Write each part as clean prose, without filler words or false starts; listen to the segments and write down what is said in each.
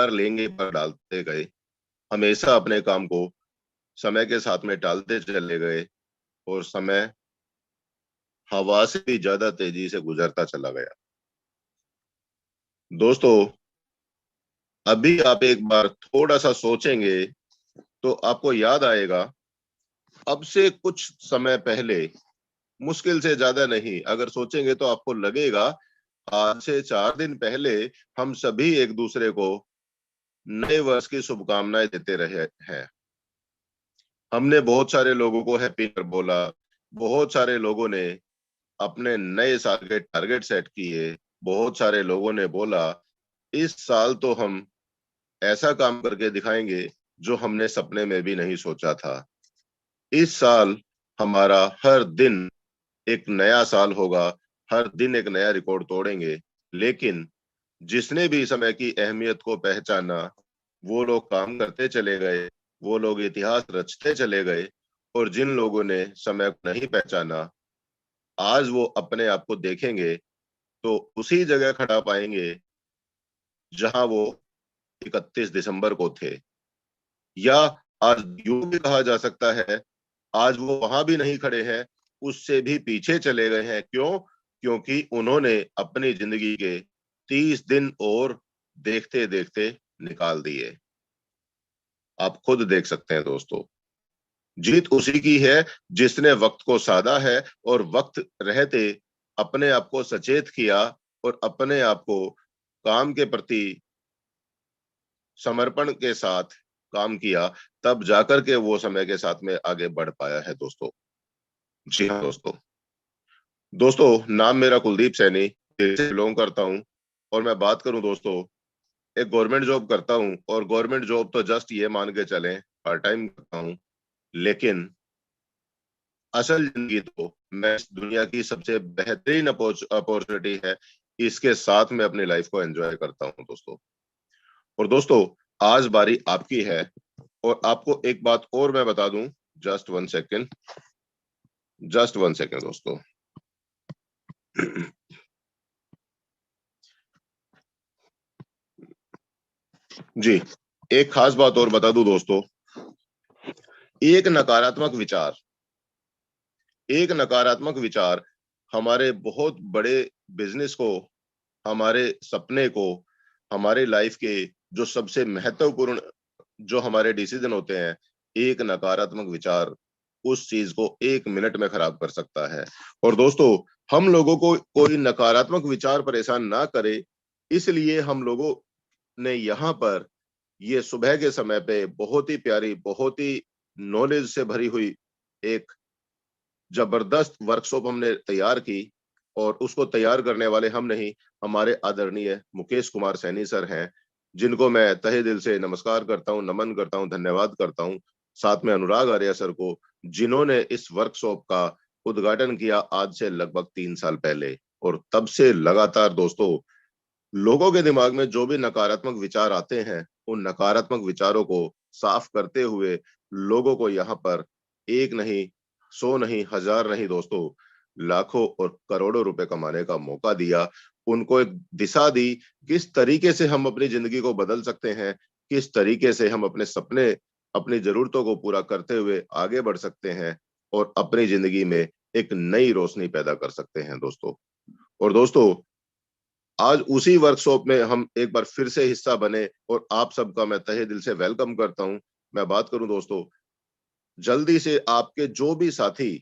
कर लेंगे पर डालते गए, हमेशा अपने काम को समय के साथ में टालते चले गए और समय हवा से भी ज्यादा तेजी से गुजरता चला गया। दोस्तों, अभी आप एक बार थोड़ा सा सोचेंगे तो आपको याद आएगा, अब से कुछ समय पहले, मुश्किल से ज्यादा नहीं, अगर सोचेंगे तो आपको लगेगा आज से 4 दिन पहले हम सभी एक दूसरे को नए वर्ष की शुभकामनाएं देते रहे हैं। हमने बहुत सारे लोगों को हैप्पी न्यू ईयर बोला, बहुत सारे लोगों ने अपने नए साल के टारगेट सेट किए, बहुत सारे लोगों ने बोला इस साल तो हम ऐसा काम करके दिखाएंगे जो हमने सपने में भी नहीं सोचा था। इस साल हमारा हर दिन एक नया साल होगा, हर दिन एक नया रिकॉर्ड तोड़ेंगे। लेकिन जिसने भी समय की अहमियत को पहचाना, वो लोग काम करते चले गए, वो लोग इतिहास रचते चले गए। और जिन लोगों ने समय को नहीं पहचाना, आज वो अपने आप को देखेंगे तो उसी जगह खड़ा पाएंगे जहां वो 31 दिसंबर को थे। या आज यूं भी कहा जा सकता है, आज वो वहां भी नहीं खड़े हैं, उससे भी पीछे चले गए हैं। क्यों? क्योंकि उन्होंने अपनी जिंदगी के 30 दिन और देखते देखते निकाल दिए। आप खुद देख सकते हैं दोस्तों, जीत उसी की है जिसने वक्त को साधा है और वक्त रहते अपने आप को सचेत किया और अपने आप को काम के प्रति समर्पण के साथ काम किया, तब जाकर के वो समय के साथ में आगे बढ़ पाया है दोस्तों। जी हाँ दोस्तों। दोस्तों, नाम मेरा कुलदीप सैनी, दिल्ली से बिलोंग करता हूँ। और मैं बात करूं दोस्तों, एक गवर्नमेंट जॉब करता हूँ, और गवर्नमेंट जॉब तो जस्ट ये मान के चलें पार्ट टाइम करता हूँ। लेकिन असल जिंदगी तो मैं इस दुनिया की सबसे बेहतरीन अपॉर्चुनिटी है, इसके साथ में अपनी लाइफ को एंजॉय करता हूँ दोस्तों। और दोस्तों, आज बारी आपकी है। और आपको एक बात और मैं बता दूं, just one second, just one second दोस्तों। जी, एक खास बात और बता दूं दोस्तों, एक नकारात्मक विचार, एक नकारात्मक विचार हमारे बहुत बड़े बिजनेस को, हमारे सपने को, हमारे लाइफ के जो सबसे महत्वपूर्ण जो हमारे डिसीजन होते हैं, एक नकारात्मक विचार उस चीज को 1 मिनट में खराब कर सकता है। और दोस्तों, हम लोगों को कोई नकारात्मक विचार परेशान ना करे, इसलिए हम लोगों ने यहाँ पर ये सुबह के समय पे बहुत ही प्यारी, बहुत ही नॉलेज से भरी हुई एक जबरदस्त वर्कशॉप हमने तैयार की। और उसको तैयार करने वाले हम नहीं, हमारे आदरणीय मुकेश कुमार सैनी सर हैं, जिनको मैं तहे दिल से नमस्कार करता हूं, नमन करता हूं, धन्यवाद करता हूं। साथ में अनुराग आर्य सर को, जिन्होंने इस वर्कशॉप का उद्घाटन किया आज से लगभग 3 साल पहले। और तब से लगातार दोस्तों, लोगों के दिमाग में जो भी नकारात्मक विचार आते हैं, उन नकारात्मक विचारों को साफ करते हुए लोगों को यहाँ पर एक नहीं, 100 नहीं, 1000 नहीं दोस्तों, लाखों और करोड़ों रुपए कमाने का मौका दिया। उनको एक दिशा दी, किस तरीके से हम अपनी जिंदगी को बदल सकते हैं, किस तरीके से हम अपने सपने, अपनी जरूरतों को पूरा करते हुए आगे बढ़ सकते हैं और अपनी जिंदगी में एक नई रोशनी पैदा कर सकते हैं दोस्तों। और दोस्तों, आज उसी वर्कशॉप में हम एक बार फिर से हिस्सा बने, और आप सबका मैं तहे दिल से वेलकम करता हूं। मैं बात करूं दोस्तों, जल्दी से आपके जो भी साथी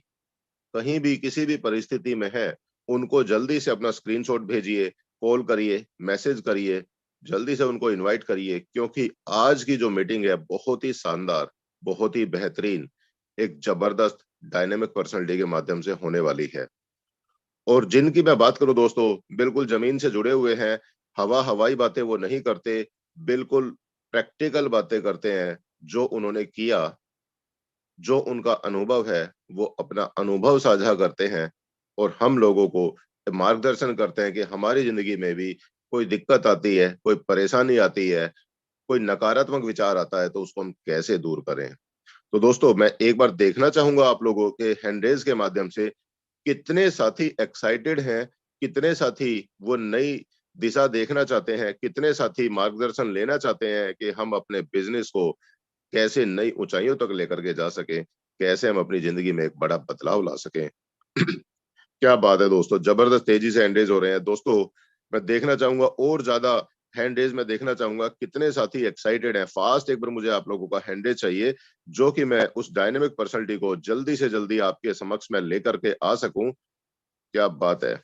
कहीं भी किसी भी परिस्थिति में है, उनको जल्दी से अपना स्क्रीनशॉट भेजिए, कॉल करिए, मैसेज करिए, जल्दी से उनको इनवाइट करिए, क्योंकि आज की जो मीटिंग है बहुत ही शानदार, बहुत ही बेहतरीन, एक जबरदस्त डायनेमिक पर्सनालिटी के माध्यम से होने वाली है। और जिनकी मैं बात करूं दोस्तों, बिल्कुल जमीन से जुड़े हुए हैं, हवाई बातें वो नहीं करते, बिल्कुल प्रैक्टिकल बातें करते हैं। जो उन्होंने किया, जो उनका अनुभव है, वो अपना अनुभव साझा करते हैं और हम लोगों को मार्गदर्शन करते हैं कि हमारी जिंदगी में भी कोई दिक्कत आती है, कोई परेशानी आती है, कोई नकारात्मक विचार आता है, तो उसको हम कैसे दूर करें। तो दोस्तों, मैं एक बार देखना चाहूंगा आप लोगों के हैंड रेज के माध्यम से, कितने साथी एक्साइटेड हैं, कितने साथी वो नई दिशा देखना चाहते हैं, कितने साथी मार्गदर्शन लेना चाहते हैं कि हम अपने बिजनेस को कैसे नई ऊंचाइयों तक लेकर के जा सके, कैसे हम अपनी जिंदगी में एक बड़ा बदलाव ला सकें। क्या बात है दोस्तों, जबरदस्त तेजी से हैंड रेज हो रहे हैं दोस्तों। मैं देखना चाहूंगा और ज्यादा हैंड रेज में देखना चाहूंगा कितने साथी एक्साइटेड हैं। फास्ट एक बार मुझे आप लोगों का हैंड रेज चाहिए, जो कि मैं उस डायनेमिक पर्सनालिटी को जल्दी से जल्दी आपके समक्ष में लेकर के आ सकूं। क्या बात है,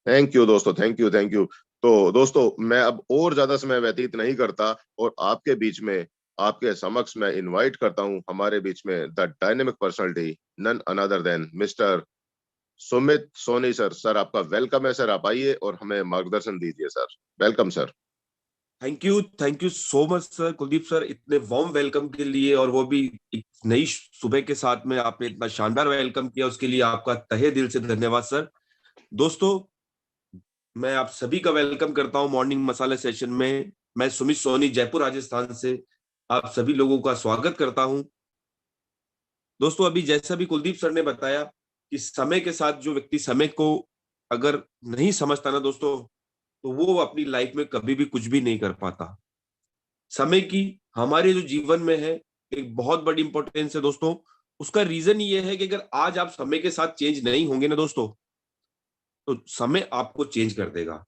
थैंक यू दोस्तों, थैंक यू, थैंक यू। तो दोस्तों मैं अब और ज्यादा समय व्यतीत नहीं करता और आपके बीच में, आपके समक्ष मैं इनवाइट करता हूं हमारे बीच में the dynamic personality, none other than mister Sumit Soni sir. Sir आपका वेलकम है सर, आप आइए और हमें मार्गदर्शन दीजिए sir. Welcome sir. Thank you so much sir, Kuldeep sir, इतने वार्म वेलकम के लिए, और वो भी एक नई सुबह के साथ में आपने इतना शानदार वेलकम किया, उसके लिए आपका तहे दिल से धन्यवाद सर। दोस्तों, मैं आप सभी का वेलकम करता हूं मॉर्निंग मसाला सेशन में। मैं सुमित सोनी, जयपुर राजस्थान से आप सभी लोगों का स्वागत करता हूं। दोस्तों, अभी जैसा भी कुलदीप सर ने बताया कि समय के साथ जो व्यक्ति समय को अगर नहीं समझता ना दोस्तों, तो वो अपनी लाइफ में कभी भी कुछ भी नहीं कर पाता। समय की हमारे जो जीवन में है एक बहुत बड़ी इंपॉर्टेंस है दोस्तों। उसका रीजन ये है कि अगर आज आप समय के साथ चेंज नहीं होंगे ना दोस्तों, तो समय आपको चेंज कर देगा।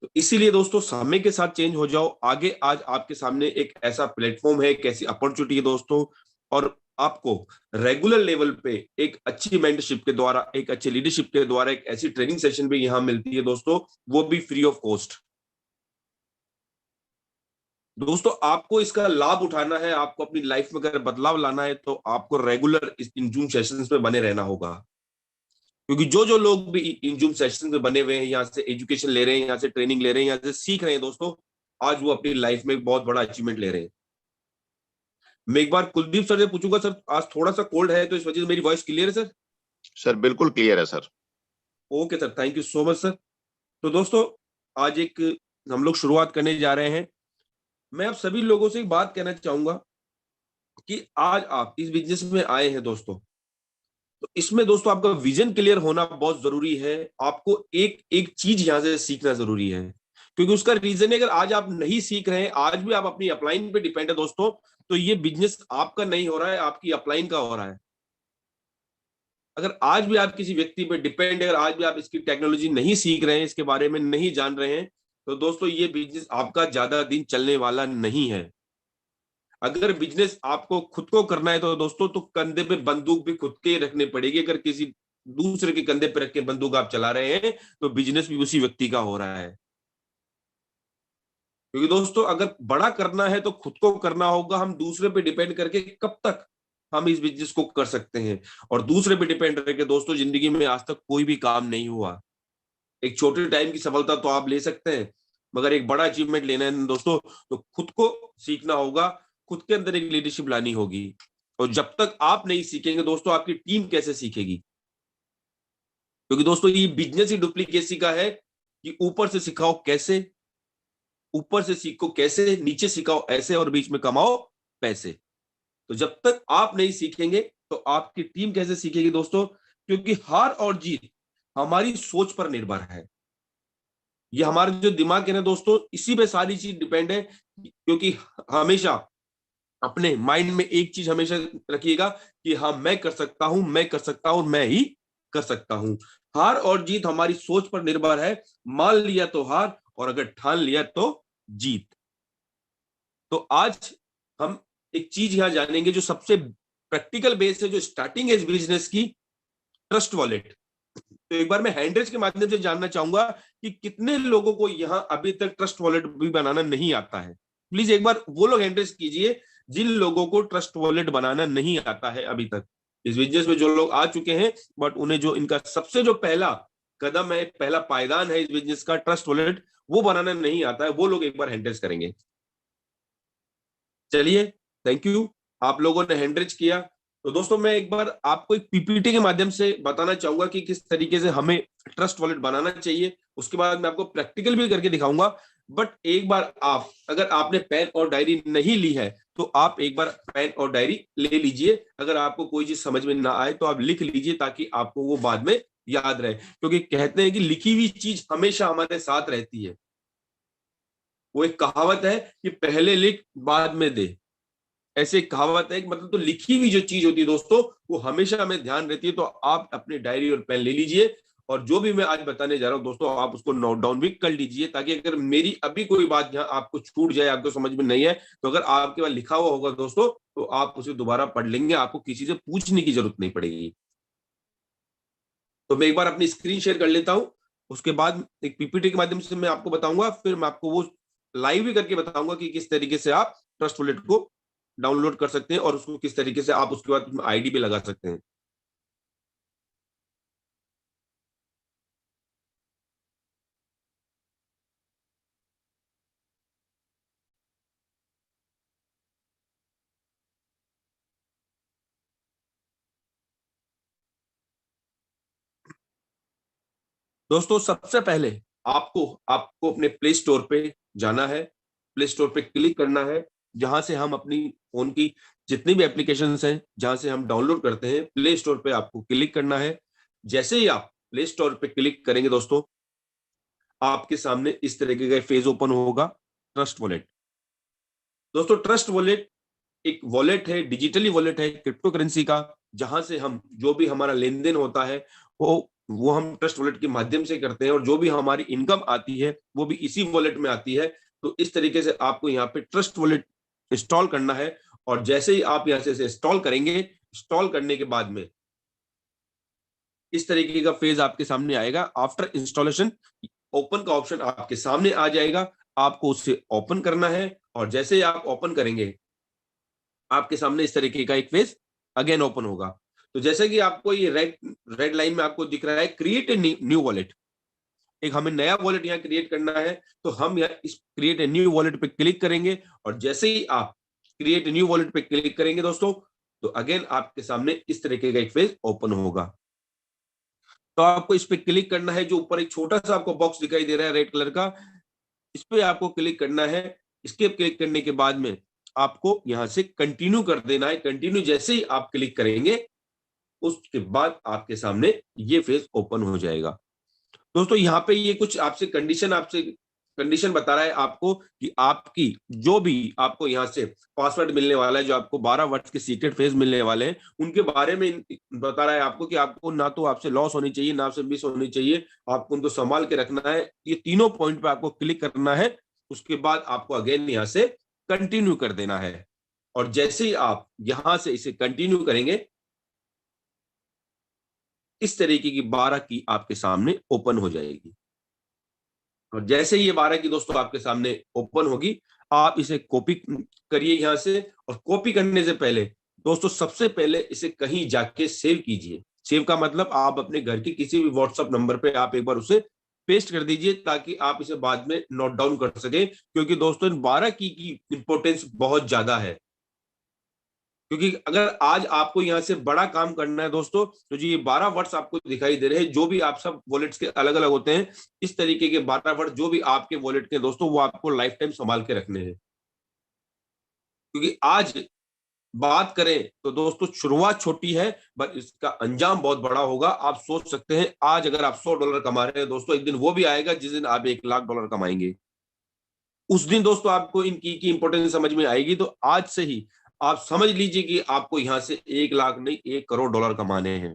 तो इसीलिए दोस्तों, समय के साथ चेंज हो जाओ आगे। आज आपके सामने एक ऐसा प्लेटफॉर्म है, एक ऐसी अपॉर्चुनिटी है दोस्तों, और आपको रेगुलर लेवल पे एक अच्छी मेंटरशिप के द्वारा, एक अच्छे लीडरशिप के द्वारा एक ऐसी ट्रेनिंग सेशन भी यहां मिलती है दोस्तों, वो भी फ्री ऑफ कॉस्ट। दोस्तों, आपको इसका लाभ उठाना है, आपको अपनी लाइफ में अगर बदलाव लाना है, तो आपको रेगुलर इन जूम सेशंस में बने रहना होगा। क्योंकि जो जो लोग भी इन जूम सेशन में बने हुए हैं, यहाँ से एजुकेशन ले रहे हैं, यहाँ से ट्रेनिंग ले रहे हैं, यहाँ से सीख रहे हैं दोस्तों, आज वो अपनी लाइफ में बहुत बड़ा अचीवमेंट ले रहे हैं। मैं एक बार कुलदीप सर से पूछूंगा, सर आज थोड़ा सा कोल्ड है तो इस वजह से मेरी वॉइस क्लियर है सर? सर बिल्कुल क्लियर है sir. Okay sir, thank you so much sir. तो दोस्तों, आज एक हम लोग शुरुआत करने जा रहे हैं। मैं आप सभी लोगों से एक बात कहना चाहूंगा कि आज आप इस बिजनेस में आए हैं दोस्तों, तो इसमें दोस्तों आपका विजन क्लियर होना बहुत जरूरी है। आपको एक एक चीज यहां से सीखना जरूरी है, क्योंकि उसका रीजन है, अगर आज आप नहीं सीख रहे हैं, आज भी आप अपनी अपलाइन पे डिपेंड है दोस्तों, तो ये बिजनेस आपका नहीं हो रहा है, आपकी अपलाइन का हो रहा है। अगर आज भी आप किसी व्यक्ति पे डिपेंड है, अगर आज भी आप इसकी टेक्नोलॉजी नहीं सीख रहे हैं, इसके बारे में नहीं जान रहे हैं, तो दोस्तों ये बिजनेस आपका ज्यादा दिन चलने वाला नहीं है। अगर बिजनेस आपको खुद को करना है तो दोस्तों, तो कंधे पे बंदूक भी खुद के रखनी पड़ेगी। अगर किसी दूसरे के कंधे पे रख के बंदूक आप चला रहे हैं, तो बिजनेस भी उसी व्यक्ति का हो रहा है। क्योंकि दोस्तों, अगर बड़ा करना है तो खुद को करना होगा। हम दूसरे पे डिपेंड करके कब तक हम इस बिजनेस को कर सकते हैं? और दूसरे पे डिपेंड करके दोस्तों, जिंदगी में आज तक कोई भी काम नहीं हुआ। एक छोटे टाइम की सफलता तो आप ले सकते हैं, मगर एक बड़ा अचीवमेंट लेना है दोस्तों, तो खुद को सीखना होगा, खुद के अंदर एक लीडरशिप लानी होगी। और जब तक आप नहीं सीखेंगे दोस्तों, आपकी टीम कैसे सीखेगी? क्योंकि दोस्तों, ये बिजनेस ही डुप्लीकेसी का है कि ऊपर से सिखाओ कैसे, ऊपर से सीखो कैसे, नीचे सिखाओ ऐसे, और बीच में कमाओ पैसे। तो जब तक आप नहीं सीखेंगे, तो आपकी टीम कैसे सीखेगी दोस्तों? क्योंकि हार और जीत हमारी सोच पर निर्भर है। ये हमारा जो दिमाग है ना दोस्तों, इसी पे सारी चीज डिपेंड है। क्योंकि हमेशा अपने माइंड में एक चीज हमेशा रखिएगा कि हाँ, मैं कर सकता हूं, मैं कर सकता हूं, मैं ही कर सकता हूं। हार और जीत हमारी सोच पर निर्भर है। मान लिया तो हार, और अगर ठान लिया तो जीत। तो आज हम एक चीज यहां जानेंगे जो सबसे प्रैक्टिकल बेस है, जो स्टार्टिंग है इस बिजनेस की, ट्रस्ट वॉलेट। तो एक बार मैं हैंडरेज के माध्यम से जानना चाहूंगा कि कितने लोगों को यहां अभी तक ट्रस्ट वॉलेट भी बनाना नहीं आता है। प्लीज एक बार वो लोग हैंडरेज कीजिए जिन लोगों को ट्रस्ट वॉलेट बनाना नहीं आता है अभी तक। इस बिजनेस में जो लोग आ चुके हैं, बट उन्हें जो इनका सबसे जो पहला कदम है, पहला पायदान है इस बिजनेस का, ट्रस्ट वॉलेट, वो बनाना नहीं आता है, वो लोग एक बार हैंडरेज करेंगे। चलिए, थैंक यू, आप लोगों ने हैंडरेज किया। तो दोस्तों, मैं एक बार आपको एक पीपीटी के माध्यम से बताना चाहूंगा कि किस तरीके से हमें ट्रस्ट वॉलेट बनाना चाहिए। उसके बाद मैं आपको प्रैक्टिकल भी करके दिखाऊंगा। बट एक बार आप, अगर आपने पेन और डायरी नहीं ली है, तो आप एक बार पेन और डायरी ले लीजिए। अगर आपको कोई चीज समझ में ना आए तो आप लिख लीजिए, ताकि आपको वो बाद में याद रहे, क्योंकि कहते हैं कि लिखी हुई चीज हमेशा हमारे साथ रहती है। वो एक कहावत है कि पहले लिख बाद में दे, ऐसे एक कहावत है, मतलब तो लिखी हुई जो चीज होती है दोस्तों वो हमेशा हमें ध्यान रहती है। तो आप अपनी डायरी और पेन ले लीजिए और जो भी मैं आज बताने जा रहा हूं दोस्तों आप उसको नोट डाउन भी कर लीजिए, ताकि अगर मेरी अभी कोई बात यहाँ आपको छूट जाए, आपको समझ में नहीं है, तो अगर आपके पास लिखा हुआ होगा दोस्तों तो आप उसे दोबारा पढ़ लेंगे, आपको किसी से पूछने की जरूरत नहीं पड़ेगी। तो मैं एक बार अपनी स्क्रीन शेयर कर लेता हूं, उसके बाद एक पीपीटी के माध्यम से मैं आपको बताऊंगा, फिर मैं आपको वो लाइव भी करके बताऊंगा कि किस तरीके से आप ट्रस्ट वॉलेट को डाउनलोड कर सकते हैं और उसको किस तरीके से आप उसके बाद आईडी भी लगा सकते हैं। दोस्तों सबसे पहले आपको आपको अपने प्ले स्टोर पे जाना है, प्ले स्टोर पे क्लिक करना है, जहां से हम अपनी फोन की जितनी भी एप्लीकेशंस हैं जहां से हम डाउनलोड करते हैं, प्ले स्टोर पे आपको क्लिक करना है। जैसे ही आप प्ले स्टोर पे क्लिक करेंगे दोस्तों आपके सामने इस तरीके का फेज ओपन होगा, ट्रस्ट वॉलेट। दोस्तों ट्रस्ट वॉलेट एक वॉलेट है, डिजिटली वॉलेट है क्रिप्टो करेंसी का, जहां से हम जो भी हमारा लेन देन होता है वो हम ट्रस्ट वॉलेट के माध्यम से करते हैं, और जो भी हमारी इनकम आती है वो भी इसी वॉलेट में आती है। तो इस तरीके से आपको यहाँ पे ट्रस्ट वॉलेट इंस्टॉल करना है, और जैसे ही आप यहाँ से इंस्टॉल करेंगे, इंस्टॉल करने के बाद में इस तरीके का फेज आपके सामने आएगा। आफ्टर इंस्टॉलेशन ओपन का ऑप्शन आपके सामने आ जाएगा, आपको उसे ओपन करना है, और जैसे ही आप ओपन करेंगे आपके सामने इस तरीके का एक फेज अगेन ओपन होगा। तो जैसे कि आपको ये रेड रेड लाइन में आपको दिख रहा है क्रिएट ए न्यू वॉलेट, एक हमें नया वॉलेट यहाँ क्रिएट करना है। तो हम यहाँ इस क्रिएट ए न्यू वॉलेट पे क्लिक करेंगे, और जैसे ही आप क्रिएट ए न्यू वॉलेट पे क्लिक करेंगे दोस्तों तो अगेन आपके सामने इस तरीके का एक फेज ओपन होगा। तो आपको इस पे क्लिक करना है, जो ऊपर एक छोटा सा आपको बॉक्स दिखाई दे रहा है रेड कलर का, इस पे आपको क्लिक करना है। इसके क्लिक करने के बाद में आपको यहां से कंटिन्यू कर देना है। कंटिन्यू जैसे ही आप क्लिक करेंगे उसके बाद आपके सामने ये फेज ओपन हो जाएगा। दोस्तों यहाँ पे ये कुछ आपसे कंडीशन बता रहा है आपको कि आपकी जो भी आपको यहाँ से पासवर्ड मिलने वाला है, जो आपको 12 वर्ड्स के सीक्रेट फेज मिलने वाले हैं, उनके बारे में बता रहा है आपको कि आपको ना तो आपसे लॉस होनी चाहिए ना आपसे मिस होनी चाहिए, आपको उनको संभाल के रखना है। ये तीनों पॉइंट पे आपको क्लिक करना है, उसके बाद आपको अगेन यहाँ से कंटिन्यू कर देना है। और जैसे ही आप यहां से इसे कंटिन्यू करेंगे इस तरीके की 12 की आपके सामने ओपन हो जाएगी। और जैसे ही ये 12 की दोस्तों आपके सामने ओपन होगी, आप इसे कॉपी करिए यहां से, और कॉपी करने से पहले दोस्तों सबसे पहले इसे कहीं जाके सेव कीजिए। सेव का मतलब आप अपने घर के किसी भी व्हाट्सएप नंबर पे आप एक बार उसे पेस्ट कर दीजिए, ताकि आप इसे बाद में नोट डाउन कर सकें, क्योंकि दोस्तों इन 12 की इंपॉर्टेंस बहुत ज्यादा है। क्योंकि अगर आज आपको यहाँ से बड़ा काम करना है दोस्तों, तो जी ये 12 वर्ड्स आपको दिखाई दे रहे हैं, जो भी आप सब वॉलेट्स के अलग अलग होते हैं, इस तरीके के 12 वर्ड जो भी आपके वॉलेट के दोस्तों वो आपको लाइफ टाइम संभाल के रखने हैं। क्योंकि आज बात करें तो दोस्तों शुरुआत छोटी है बट इसका अंजाम बहुत बड़ा होगा। आप सोच सकते हैं आज अगर आप $100 कमा रहे हैं दोस्तों, एक दिन वो भी आएगा जिस दिन आप $1,00,000 कमाएंगे। उस दिन दोस्तों आपको इनकी की इंपॉर्टेंस समझ में आएगी। तो आज से ही आप समझ लीजिए कि आपको यहां से 1,00,000 नहीं $1,00,00,000 कमाने हैं।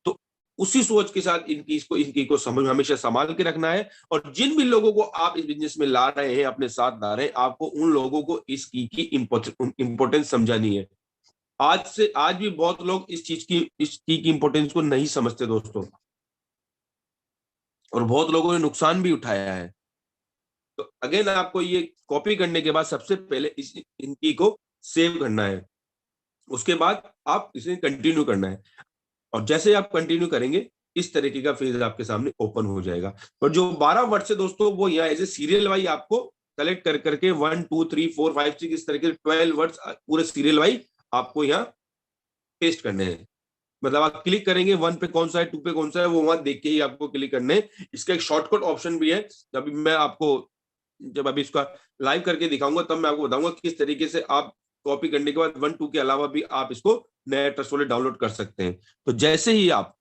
तो उसी सोच के साथ इनकी को समझ हमेशा संभाल के रखना है। और जिन भी लोगों को आप इस बिजनेस में ला रहे हैं, अपने साथ ला रहे हैं, आपको उन लोगों को इस की इंपॉर्टेंस समझानी है। आज भी बहुत लोग इस की इंपॉर्टेंस को नहीं समझते दोस्तों, और बहुत लोगों ने नुकसान भी उठाया है। तो अगेन आपको ये कॉपी करने के बाद सबसे पहले इस इनकी को सेव करना है, उसके बाद आप इसे कंटिन्यू करना है। और जैसे आप कंटिन्यू करेंगे इस तरीके का फेज आपके सामने ओपन हो जाएगा। और जो 12 वर्ड से दोस्तों वो यहाँ एज ए सीरियल वाइज आपको कलेक्ट कर करके 1 2 3 4 5 6 इस तरीके से 12 वर्ड्स पूरे सीरियल वाइज आपको यहाँ पेस्ट करने हैं। मतलब आप क्लिक करेंगे 1 पे कौन सा है 2 पे कौन सा है वो वहां देख के ही आपको क्लिक करने हैं। इसका एक शॉर्टकट ऑप्शन भी है, जब अभी इसका लाइव करके दिखाऊंगा तब मैं आपको बताऊंगा किस तरीके से आप कॉपी करने के बाद 1 2 के अलावा भी आप इसको नया ट्रस्ट वॉलेट डाउनलोड कर सकते हैं। तो जैसे ही आप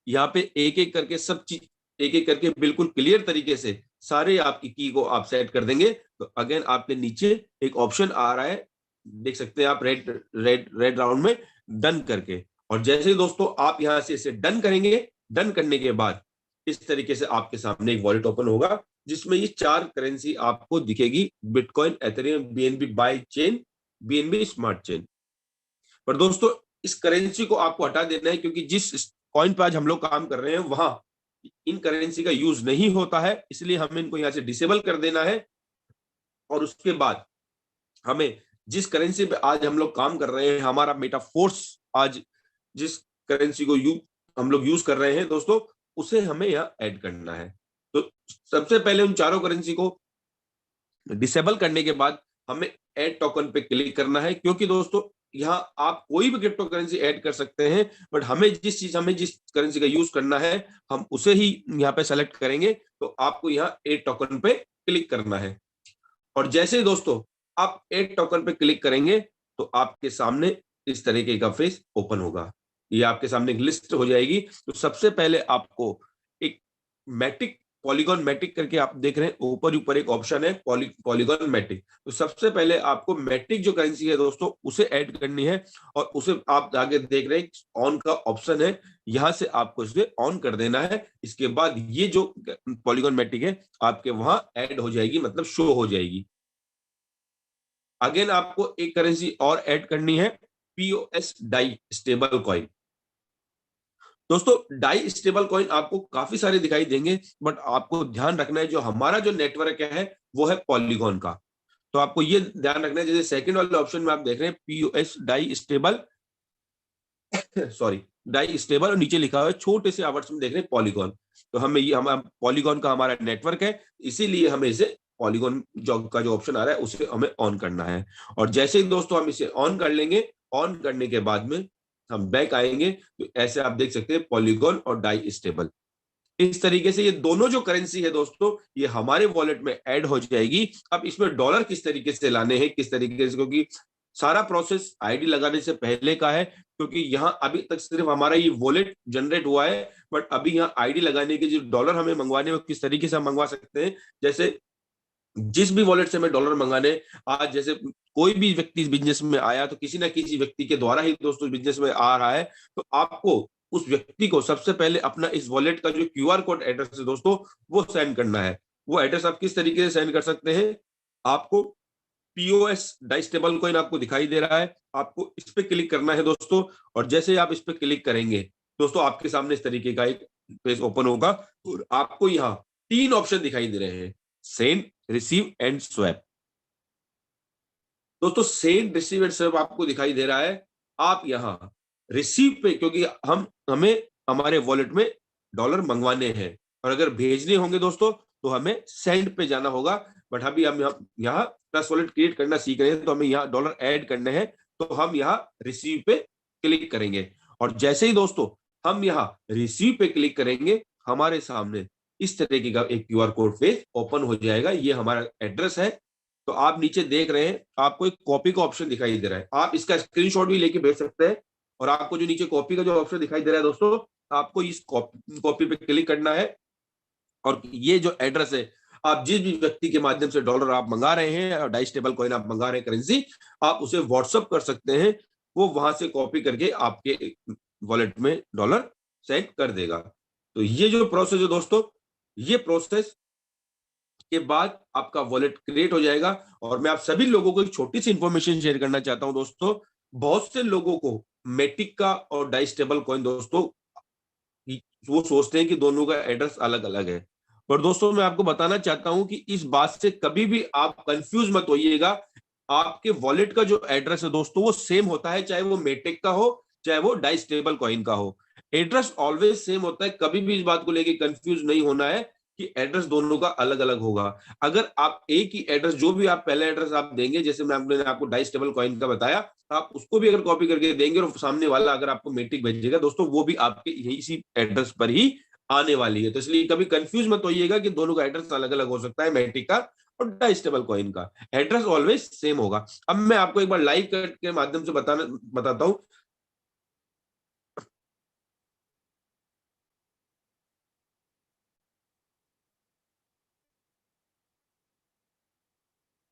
यहाँ पे एक एक करके सब चीज एक एक करके बिल्कुल क्लियर तरीके से सारे आपकी की को आप सेट कर देंगे तो अगेन आपके नीचे एक ऑप्शन आ रहा है, देख सकते हैं आप, रेड रेड रेड राउंड में डन करके। और जैसे ही दोस्तों आप यहां से इसे डन करेंगे, डन करने के बाद इस तरीके से आपके सामने एक वॉलेट ओपन होगा जिसमें ये 4 करेंसी आपको दिखेगी, Bitcoin, Ethereum, BNB by chain, BNB smart chain. पर दोस्तों इस करेंसी को आपको हटा देना है क्योंकि जिस कॉइन पे आज हम लोग काम कर रहे हैं वहां इन करेंसी का यूज नहीं होता है, इसलिए हमें इनको यहां से डिसेबल कर देना है। और उसके बाद हमें जिस करेंसी पे आज हम लोग काम कर रहे हैं, हमारा मेटाफोर्स आज जिस करेंसी को हम लोग यूज कर रहे हैं दोस्तों, उसे हमें यहाँ ऐड करना है। तो सबसे पहले उन चारों करेंसी को डिसेबल करने के बाद हमें ऐड टोकन पे क्लिक करना है, क्योंकि दोस्तों यहाँ आप कोई भी क्रिप्टो करेंसी ऐड कर सकते हैं, बट हमें जिस करेंसी का यूज करना है हम उसे ही यहाँ पे सेलेक्ट करेंगे। तो आपको यहाँ ऐड टोकन पे क्लिक करना है। और जैसे ही दोस्तों आप ऐड टोकन पे क्लिक करेंगे तो आपके सामने इस तरीके का फेस ओपन होगा, ये आपके सामने एक लिस्ट हो जाएगी। तो सबसे पहले आपको एक मैटिक, पॉलीगॉन मैटिक करके आप देख रहे हैं ऊपर ऊपर एक ऑप्शन है पॉलीगॉन मैटिक। तो सबसे पहले आपको मैटिक जो करेंसी है दोस्तों उसे ऐड करनी है और उसे आप आगे देख रहे हैं ऑन का ऑप्शन है, यहां से आपको इसे ऑन कर देना है। इसके बाद ये जो पॉलीगॉन मैटिक है आपके वहां ऐड हो जाएगी, मतलब शो हो जाएगी। अगेन आपको एक करेंसी और ऐड करनी है, पीओएस डाई स्टेबल कॉइन। दोस्तों डाई स्टेबल कॉइन आपको काफी सारे दिखाई देंगे, बट आपको ध्यान रखना है जो हमारा जो नेटवर्क है वो है पॉलीगॉन का। तो आपको ये ध्यान रखना है, जैसे सेकंड वाले ऑप्शन में आप देख रहे हैं POS Dai stable sorry Dai stable, और नीचे लिखा हुआ है छोटे से आवर्स में देख रहे हैं पॉलीगॉन। तो हमें ये हमारा पॉलीगॉन का हमारा नेटवर्क है, इसीलिए हमें इसे पॉलीगॉन जो ऑप्शन आ रहा है उसे हमें ऑन करना है। और जैसे ही दोस्तों हम इसे ऑन कर लेंगे, ऑन करने के बाद में हम बैक आएंगे तो ऐसे आप देख सकते हैं पॉलीगॉन और डाई स्टेबल। इस तरीके से ये दोनों जो करेंसी है दोस्तों ये हमारे वॉलेट में ऐड हो जाएगी। अब इसमें डॉलर किस तरीके से लाने हैं, किस तरीके से, क्योंकि सारा प्रोसेस आईडी लगाने से पहले का है, क्योंकि यहाँ अभी तक सिर्फ हमारा ये वॉलेट जनरेट हुआ है, बट अभी यहाँ आईडी लगाने के जो डॉलर हमें मंगवाने वो किस तरीके से हम मंगवा सकते हैं। जैसे जिस भी वॉलेट से हमें डॉलर मंगाने, आज जैसे कोई भी व्यक्ति इस बिजनेस में आया तो किसी ना किसी व्यक्ति के द्वारा ही दोस्तों बिजनेस में आ रहा है, तो आपको उस व्यक्ति को सबसे पहले अपना इस वॉलेट का जो क्यूआर कोड एड्रेस है दोस्तों वो सेंड करना है। वो एड्रेस आप किस तरीके से सेंड कर सकते हैं, आपको पीओएस डाई स्टेबल कॉइन आपको दिखाई दे रहा है, आपको इस पे क्लिक करना है दोस्तों। और जैसे आप इस पे क्लिक करेंगे दोस्तों आपके सामने इस तरीके का एक पेज ओपन होगा और आपको यहाँ 3 ऑप्शन दिखाई दे रहे हैं, सेंड, रिसीव एंड स्वैप। दोस्तों सेंड, रिसीव एंड स्वैप आपको दिखाई दे रहा है। आप यहाँ रिसीव पे, क्योंकि हमें हमारे वॉलेट में डॉलर मंगवाने हैं, और अगर भेजने होंगे दोस्तों तो हमें सेंड पे जाना होगा। बट अभी हम यहाँ प्लस वॉलेट क्रिएट करना सीख रहे हैं तो हमें यहाँ डॉलर ऐड करने हैं, तो हम यहाँ रिसीव पे क्लिक करेंगे। और जैसे ही दोस्तों हम यहाँ रिसीव पे क्लिक करेंगे हमारे सामने इस तरीके का एक क्यूआर कोड पेज ओपन हो जाएगा, ये हमारा एड्रेस है। तो आप नीचे देख रहे हैं आपको एक कॉपी का ऑप्शन दिखाई दे रहा है, आप इसका स्क्रीनशॉट भी लेके भेज सकते हैं। और आपको जो नीचे कॉपी का जो ऑप्शन दिखाई दे रहा है दोस्तों, आपको इस कॉपी पे क्लिक करना है। और ये जो एड्रेस है, आप जिस भी व्यक्ति के माध्यम से डॉलर आप मंगा रहे हैं और डाई स्टेबल कॉइन आप मंगा रहे हैं करेंसी, आप उसे व्हाट्सअप कर सकते हैं, वो वहां से कॉपी करके आपके वॉलेट में डॉलर सेंड कर देगा। तो ये जो प्रोसेस है दोस्तों, ये प्रोसेस के बाद आपका वॉलेट क्रिएट हो जाएगा। और मैं आप सभी लोगों को एक छोटी सी इंफॉर्मेशन शेयर करना चाहता हूं दोस्तों, बहुत से लोगों को मेटिक का और डाई स्टेबल कॉइन दोस्तों वो सोचते हैं कि दोनों का एड्रेस अलग अलग है, पर दोस्तों मैं आपको बताना चाहता हूं कि इस बात से कभी भी आप कंफ्यूज मत होइएगा। आपके वॉलेट का जो एड्रेस है दोस्तों वो सेम होता है, चाहे वो मेटिक का हो चाहे वो डाई स्टेबल कॉइन का हो, एड्रेस ऑलवेज सेम होता है। कभी भी इस बात को लेके कंफ्यूज नहीं होना है कि एड्रेस दोनों का अलग अलग होगा। अगर आप एक ही एड्रेस, जो भी आप पहले एड्रेस आप देंगे, जैसे मैंने आपको डाई स्टेबल कॉइन का बताया, आप उसको भी अगर कॉपी करके देंगे और सामने वाला अगर आपको मेट्रिक भेजेगा दोस्तों, वो भी आपके यही इसी एड्रेस पर ही आने वाली है। तो इसलिए कभी कंफ्यूज मत होइएगा कि दोनों का एड्रेस अलग अलग हो सकता है, मेट्रिक का और डाई स्टेबल कॉइन का एड्रेस ऑलवेज सेम होगा। अब मैं आपको एक बार लाइव कट के माध्यम से बताता हूं।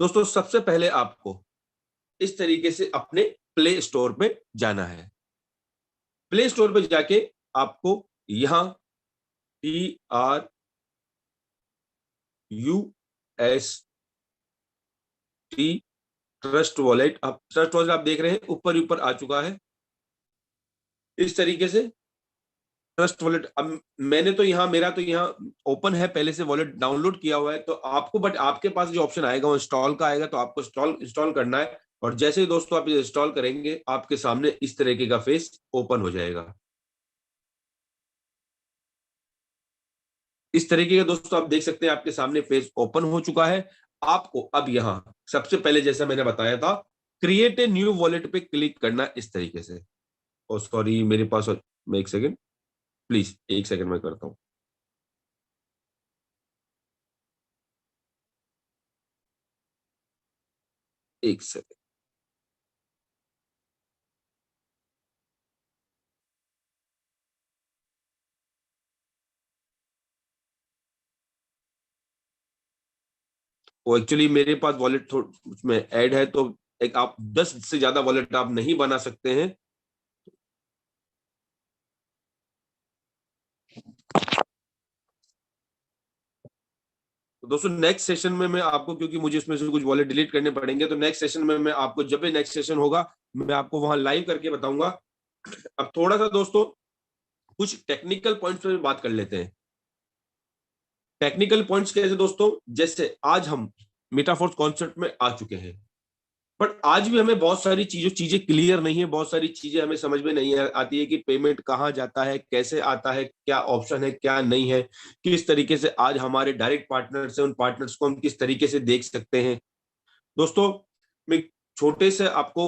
दोस्तों सबसे पहले आपको इस तरीके से अपने प्ले स्टोर पे जाना है। प्ले स्टोर पे जाके आपको यहां TRUST ट्रस्ट वॉलेट, आप ट्रस्ट वॉलेट आप देख रहे हैं ऊपर ऊपर आ चुका है इस तरीके से। ट्रस्ट वॉलेट अब मैंने तो यहाँ, मेरा तो यहाँ ओपन है, पहले से वॉलेट डाउनलोड किया हुआ है, तो आपको बट आपके पास जो ऑप्शन आएगा वो इंस्टॉल का आएगा, तो आपको इंस्टॉल करना है। और जैसे ही दोस्तों आप इंस्टॉल करेंगे आपके सामने इस तरीके का फेस ओपन हो जाएगा। इस तरीके का दोस्तों आप देख सकते हैं आपके सामने फेस ओपन हो चुका है। आपको अब यहाँ सबसे पहले जैसा मैंने बताया था, क्रिएट ए न्यू वॉलेट पे क्लिक करना इस तरीके से। ओ सॉरी, मेरे पास मैं एक सेकंड, प्लीज एक सेकंड में करता हूँ। एक सेकंड। वो एक्चुअली मेरे पास वॉलेट उसमें ऐड है, तो एक आप 10 से ज्यादा वॉलेट आप नहीं बना सकते हैं। तो दोस्तों नेक्स्ट सेशन में मैं आपको, क्योंकि मुझे इसमें से कुछ वॉलेट डिलीट करने पड़ेंगे, तो नेक्स्ट सेशन में मैं आपको, जब भी नेक्स्ट सेशन होगा मैं आपको वहां लाइव करके बताऊंगा। अब थोड़ा सा दोस्तों कुछ टेक्निकल पॉइंट्स पे बात कर लेते हैं। टेक्निकल पॉइंट्स कैसे दोस्तों, जैसे आज हम मेटाफोर्स कॉन्सेप्ट में आ चुके हैं, बट आज भी हमें बहुत सारी चीजें क्लियर नहीं है, बहुत सारी चीजें हमें समझ में नहीं आती है कि पेमेंट कहाँ जाता है, कैसे आता है, क्या ऑप्शन है, क्या नहीं है, किस तरीके से आज हमारे डायरेक्ट पार्टनर्स हैं, उन पार्टनर्स को हम किस तरीके से देख सकते हैं। दोस्तों मैं छोटे से आपको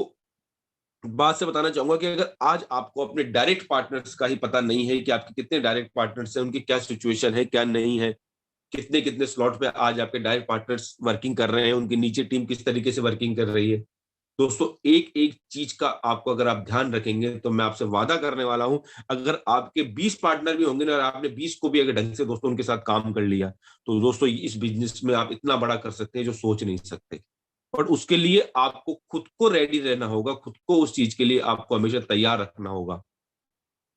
बात से बताना चाहूंगा कि अगर आज आपको अपने डायरेक्ट पार्टनर्स का ही पता नहीं है कि आपके कितने डायरेक्ट पार्टनर्स हैं, उनकी क्या सिचुएशन है, क्या नहीं है, कितने कितने स्लॉट पे आज आपके डायरेक्ट पार्टनर्स वर्किंग कर रहे हैं, उनकी नीचे टीम किस तरीके से वर्किंग कर रही है, दोस्तों एक एक चीज का आपको अगर आप ध्यान रखेंगे तो मैं आपसे वादा करने वाला हूं, अगर आपके 20 पार्टनर भी होंगे ना और आपने 20 को भी अगर ढंग से दोस्तों उनके साथ काम कर लिया, तो दोस्तों इस बिजनेस में आप इतना बड़ा कर सकते हैं जो सोच नहीं सकते। और उसके लिए आपको खुद को रेडी रहना होगा, खुद को उस चीज के लिए आपको हमेशा तैयार रखना होगा।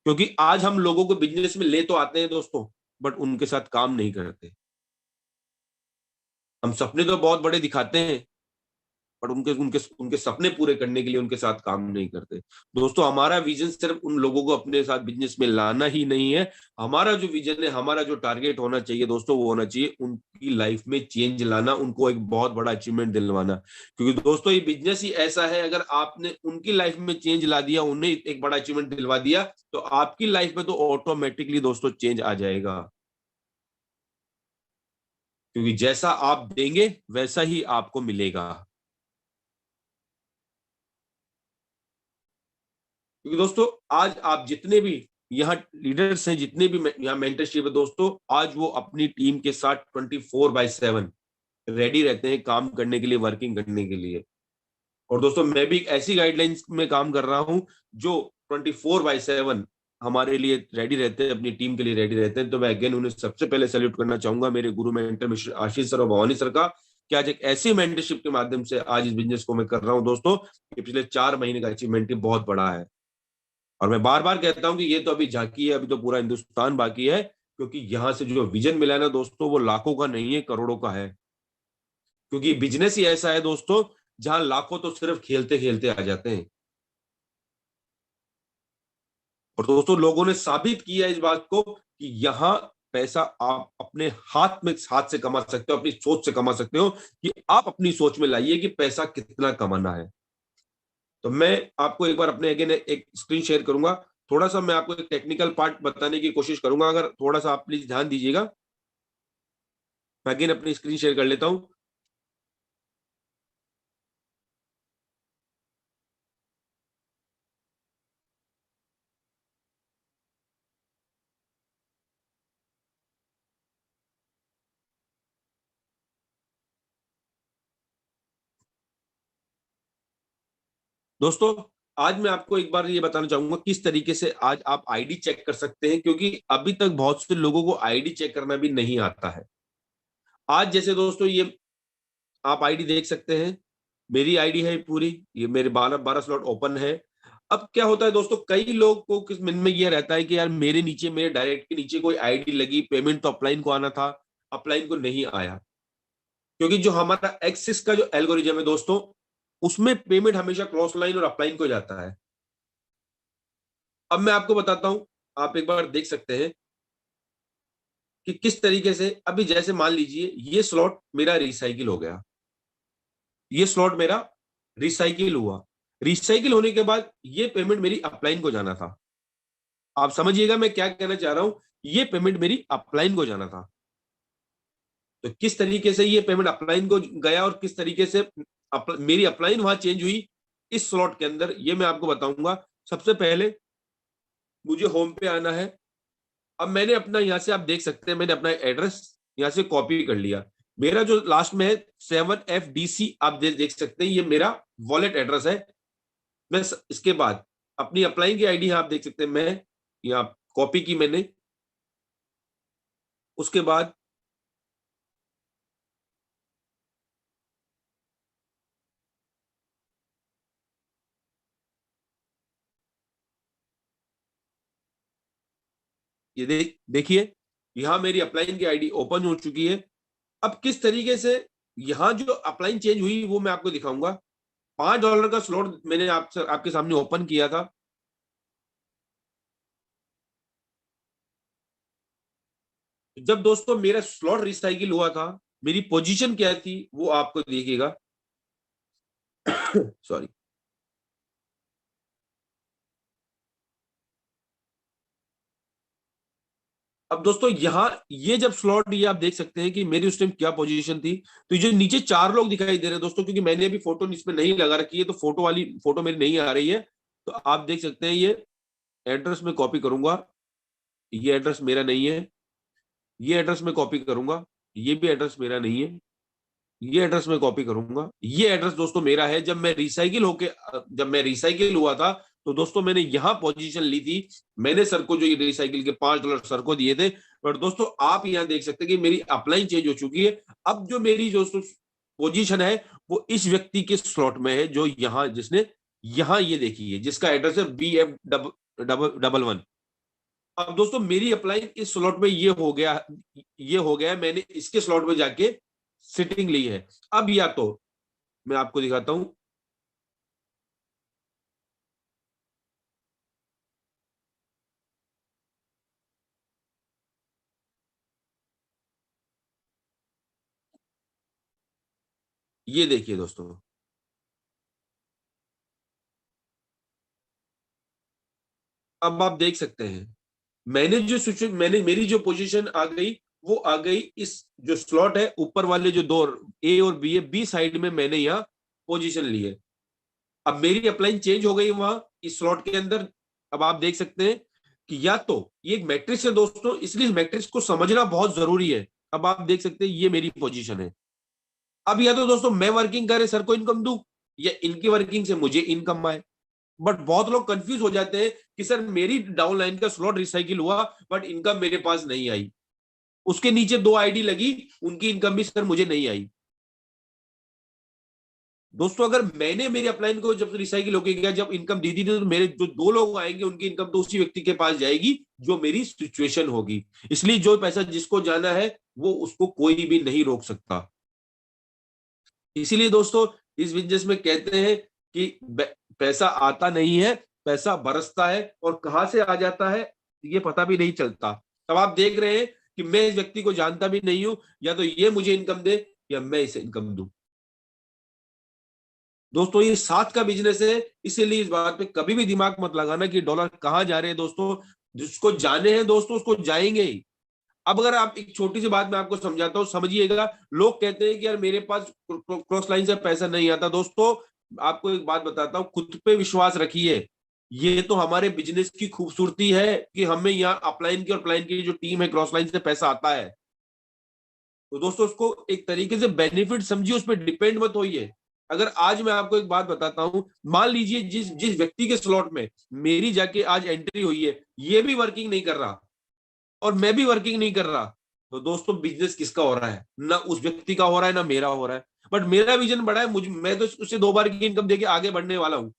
क्योंकि आज हम लोगों को बिजनेस में ले तो आते हैं दोस्तों, बट उनके साथ काम नहीं करते। हम सपने तो बहुत बड़े दिखाते हैं, पर उनके उनके उनके सपने पूरे करने के लिए उनके साथ काम नहीं करते। दोस्तों हमारा विजन सिर्फ उन लोगों को अपने साथ बिजनेस में लाना ही नहीं है, हमारा जो विजन है, हमारा जो टारगेट होना चाहिए दोस्तों, वो होना चाहिए उनकी लाइफ में चेंज लाना, उनको एक बहुत बड़ा अचीवमेंट दिलवाना। क्योंकि दोस्तों ये बिजनेस ही ऐसा है, अगर आपने उनकी लाइफ में चेंज ला दिया, उन्हें एक बड़ा अचीवमेंट दिलवा दिया, तो आपकी लाइफ में तो ऑटोमेटिकली दोस्तों चेंज आ जाएगा। क्योंकि जैसा आप देंगे वैसा ही आपको मिलेगा। क्योंकि दोस्तों आज आप जितने भी यहाँ लीडर्स हैं, जितने भी यहाँ मेंटरशिप है दोस्तों, आज वो अपनी टीम के साथ 24/7 रेडी रहते हैं काम करने के लिए, वर्किंग करने के लिए। और दोस्तों मैं भी एक ऐसी गाइडलाइंस में काम कर रहा हूँ जो 24/7 हमारे लिए रेडी रहते हैं, अपनी टीम के लिए रेडी रहते हैं। तो मैं अगेन उन्हें सबसे पहले सैल्यूट करना चाहूंगा, मेरे गुरु मेंटर मिस्टर आशीष सर और भवानी सर का, कि आज एक ऐसी मेंटरशिप के माध्यम से आज इस बिजनेस को मैं कर रहा हूँ दोस्तों, कि पिछले 4 महीने का अचीवमेंट ही बहुत बड़ा है। और मैं बार बार कहता हूं कि ये तो अभी झांकी है, अभी तो पूरा हिंदुस्तान बाकी है। क्योंकि यहां से जो विजन मिला है ना दोस्तों, वो लाखों का नहीं है, करोड़ों का है। क्योंकि बिजनेस ही ऐसा है दोस्तों, जहां लाखों तो सिर्फ खेलते खेलते आ जाते हैं। और दोस्तों लोगों ने साबित किया इस बात को कि यहाँ पैसा आप अपने हाथ से कमा सकते हो, अपनी सोच से कमा सकते हो, कि आप अपनी सोच में लाइए कि पैसा कितना कमाना है। तो मैं आपको एक बार अपने अगेन एक स्क्रीन शेयर करूंगा, थोड़ा सा मैं आपको एक टेक्निकल पार्ट बताने की कोशिश करूंगा, अगर थोड़ा सा आप प्लीज ध्यान दीजिएगा। मैं अगेन अपनी स्क्रीन शेयर कर लेता हूं। दोस्तों आज मैं आपको एक बार ये बताना चाहूंगा किस तरीके से आज आप आईडी चेक कर सकते हैं, क्योंकि अभी तक बहुत से लोगों को आईडी चेक करना भी नहीं आता है। आज जैसे दोस्तों ये आप आईडी देख सकते हैं, मेरी आईडी है पूरी, ये मेरे 12 स्लॉट ओपन है। अब क्या होता है दोस्तों, कई लोग को किस मन में ये रहता है कि यार मेरे नीचे, मेरे डायरेक्ट के नीचे कोई आईडी लगी, पेमेंट तो अपलाइन को आना था, अपलाइन को नहीं आया। क्योंकि जो हमारा एक्सिस का जो एल्गोरिज्म है दोस्तों, उसमें पेमेंट हमेशा क्रॉस लाइन और अपलाइन को जाता है। अब मैं आपको बताता हूं, आप एक बार देख सकते हैं कि किस तरीके से, अभी जैसे मान लीजिए ये स्लॉट मेरा रिसाइकिल हो गया, ये स्लॉट मेरा रिसाइकिल हुआ, रिसाइकिल होने के बाद ये पेमेंट मेरी अपलाइन को जाना था। आप समझिएगा मैं क्या कहना चाह रहा हूं, ये पेमेंट मेरी अपलाइन को जाना था। तो किस तरीके से ये पेमेंट अपलाइन को गया और किस तरीके से मेरी अपलाइन वहां चेंज हुई इस स्लॉट के अंदर, ये मैं आपको बताऊंगा। सबसे पहले मुझे होम पे आना है। अब मैंने अपना, यहां से आप देख सकते हैं, मैंने अपना एड्रेस यहां से कॉपी कर लिया। मेरा जो लास्ट में है 7FDC, आप देख सकते हैं, ये मेरा वॉलेट एड्रेस है। मैं इसके बाद अपनी अप्लाई की आईडी आप देख सकते हैं, मैं यहाँ कॉपी की मैंने। उसके बाद ये देखिए, यहां मेरी अपलाइन की आईडी ओपन हो चुकी है। अब किस तरीके से यहां जो अपलाइन चेंज हुई वो मैं आपको दिखाऊंगा। $5 का स्लॉट मैंने आपके सामने ओपन किया था। जब दोस्तों मेरा स्लॉट रिसाइकिल हुआ था, मेरी पोजीशन क्या थी वो आपको देखिएगा। सॉरी। अब दोस्तों यहाँ ये जब स्लॉट, ये आप देख सकते हैं कि मेरी उस टाइम क्या पोजीशन थी। तो ये जो नीचे 4 लोग दिखाई दे रहे हैं दोस्तों, क्योंकि मैंने अभी फोटो इसमें नहीं लगा रखी है, तो फोटो वाली फोटो मेरी नहीं आ रही है। तो आप देख सकते हैं, ये एड्रेस में कॉपी करूंगा, ये एड्रेस मेरा नहीं है। ये एड्रेस में कॉपी करूंगा, ये भी एड्रेस मेरा नहीं है। ये एड्रेस में कॉपी करूंगा, ये एड्रेस दोस्तों मेरा है। जब मैं रिसाइकिल हुआ था, तो दोस्तों मैंने यहां पोजीशन ली थी। मैंने सर को जो ये रिसाइकिल के $5 सर को दिए थे। पर दोस्तों आप यहां देख सकते हैं कि मेरी अपलाइन चेंज हो चुकी है। अब जो मेरी दोस्तों पोजीशन है वो इस व्यक्ति के स्लॉट में है, जो यहां, जिसने यहां ये देखी है, जिसका एड्रेस है BF11। अब दोस्तों मेरी अपलाइन इस स्लॉट में ये हो गया, मैंने इसके स्लॉट में जाके सिटिंग ली है। अब या तो मैं आपको दिखाता हूं, ये देखिए दोस्तों, अब आप देख सकते हैं, मैंने जो सिचुएशन, मेरी जो पोजीशन आ गई, वो आ गई इस जो स्लॉट है ऊपर वाले जो दो ए और बी है, बी साइड में मैंने यहाँ पोजीशन ली है। अब मेरी अपलाइन चेंज हो गई वहां इस स्लॉट के अंदर। अब आप देख सकते हैं कि या तो ये एक मैट्रिक्स है दोस्तों, इसलिए मैट्रिक्स को समझना बहुत जरूरी है। अब आप देख सकते हैं ये मेरी पोजीशन है। अब या तो दोस्तों मैं वर्किंग करे, सर को इनकम दूं, या इनकी वर्किंग से मुझे इनकम आए। बट बहुत लोग कंफ्यूज हो जाते हैं कि सर मेरी डाउनलाइन का स्लॉट रिसाइकिल हुआ बट इनकम मेरे पास नहीं आई, उसके नीचे 2 आईडी लगी, उनकी इनकम भी सर मुझे नहीं आई। दोस्तों अगर मैंने मेरी अपलाइन को जब रिसाइकिल होके गया, जब इनकम दी थी, तो मेरे जो 2 लोग आएंगे उनकी इनकम तो उसी व्यक्ति के पास जाएगी जो मेरी सिचुएशन होगी। इसलिए जो पैसा जिसको जाना है वो उसको कोई भी नहीं रोक सकता। इसीलिए दोस्तों इस बिजनेस में कहते हैं कि पैसा आता नहीं है, पैसा बरसता है, और कहां से आ जाता है ये पता भी नहीं चलता। तब आप देख रहे हैं कि मैं इस व्यक्ति को जानता भी नहीं हूं, या तो ये मुझे इनकम दे या मैं इसे इनकम दूं। दोस्तों ये साथ का बिजनेस है, इसीलिए इस बात पे कभी भी दिमाग मत लगाना कि डॉलर कहां जा रहे हैं। दोस्तों जिसको जाने हैं दोस्तों उसको जाएंगे ही। अब अगर आप, एक छोटी सी बात मैं आपको समझाता हूं, समझिएगा। लोग कहते हैं कि यार मेरे पास क्रॉस लाइन से पैसा नहीं आता। दोस्तों आपको एक बात बताता हूं, खुद पे विश्वास रखिए। ये तो हमारे बिजनेस की खूबसूरती है कि हमें यहाँ अपलाइन की और प्लाइन की जो टीम है, क्रॉस लाइन से पैसा आता है। तो दोस्तों उसको एक तरीके से बेनिफिट समझिए, उस पर डिपेंड मत होइए। अगर आज मैं आपको एक बात बताता हूं, मान लीजिए जिस जिस व्यक्ति के स्लॉट में मेरी जाके आज एंट्री हुई है, ये भी वर्किंग नहीं कर रहा और मैं भी वर्किंग नहीं कर रहा, तो दोस्तों बिजनेस किसका हो रहा है? ना उस व्यक्ति का हो रहा है, ना मेरा हो रहा है। बट मेरा विजन बड़ा है, मैं तो उससे 2 बार की इनकम देके आगे बढ़ने वाला हूं।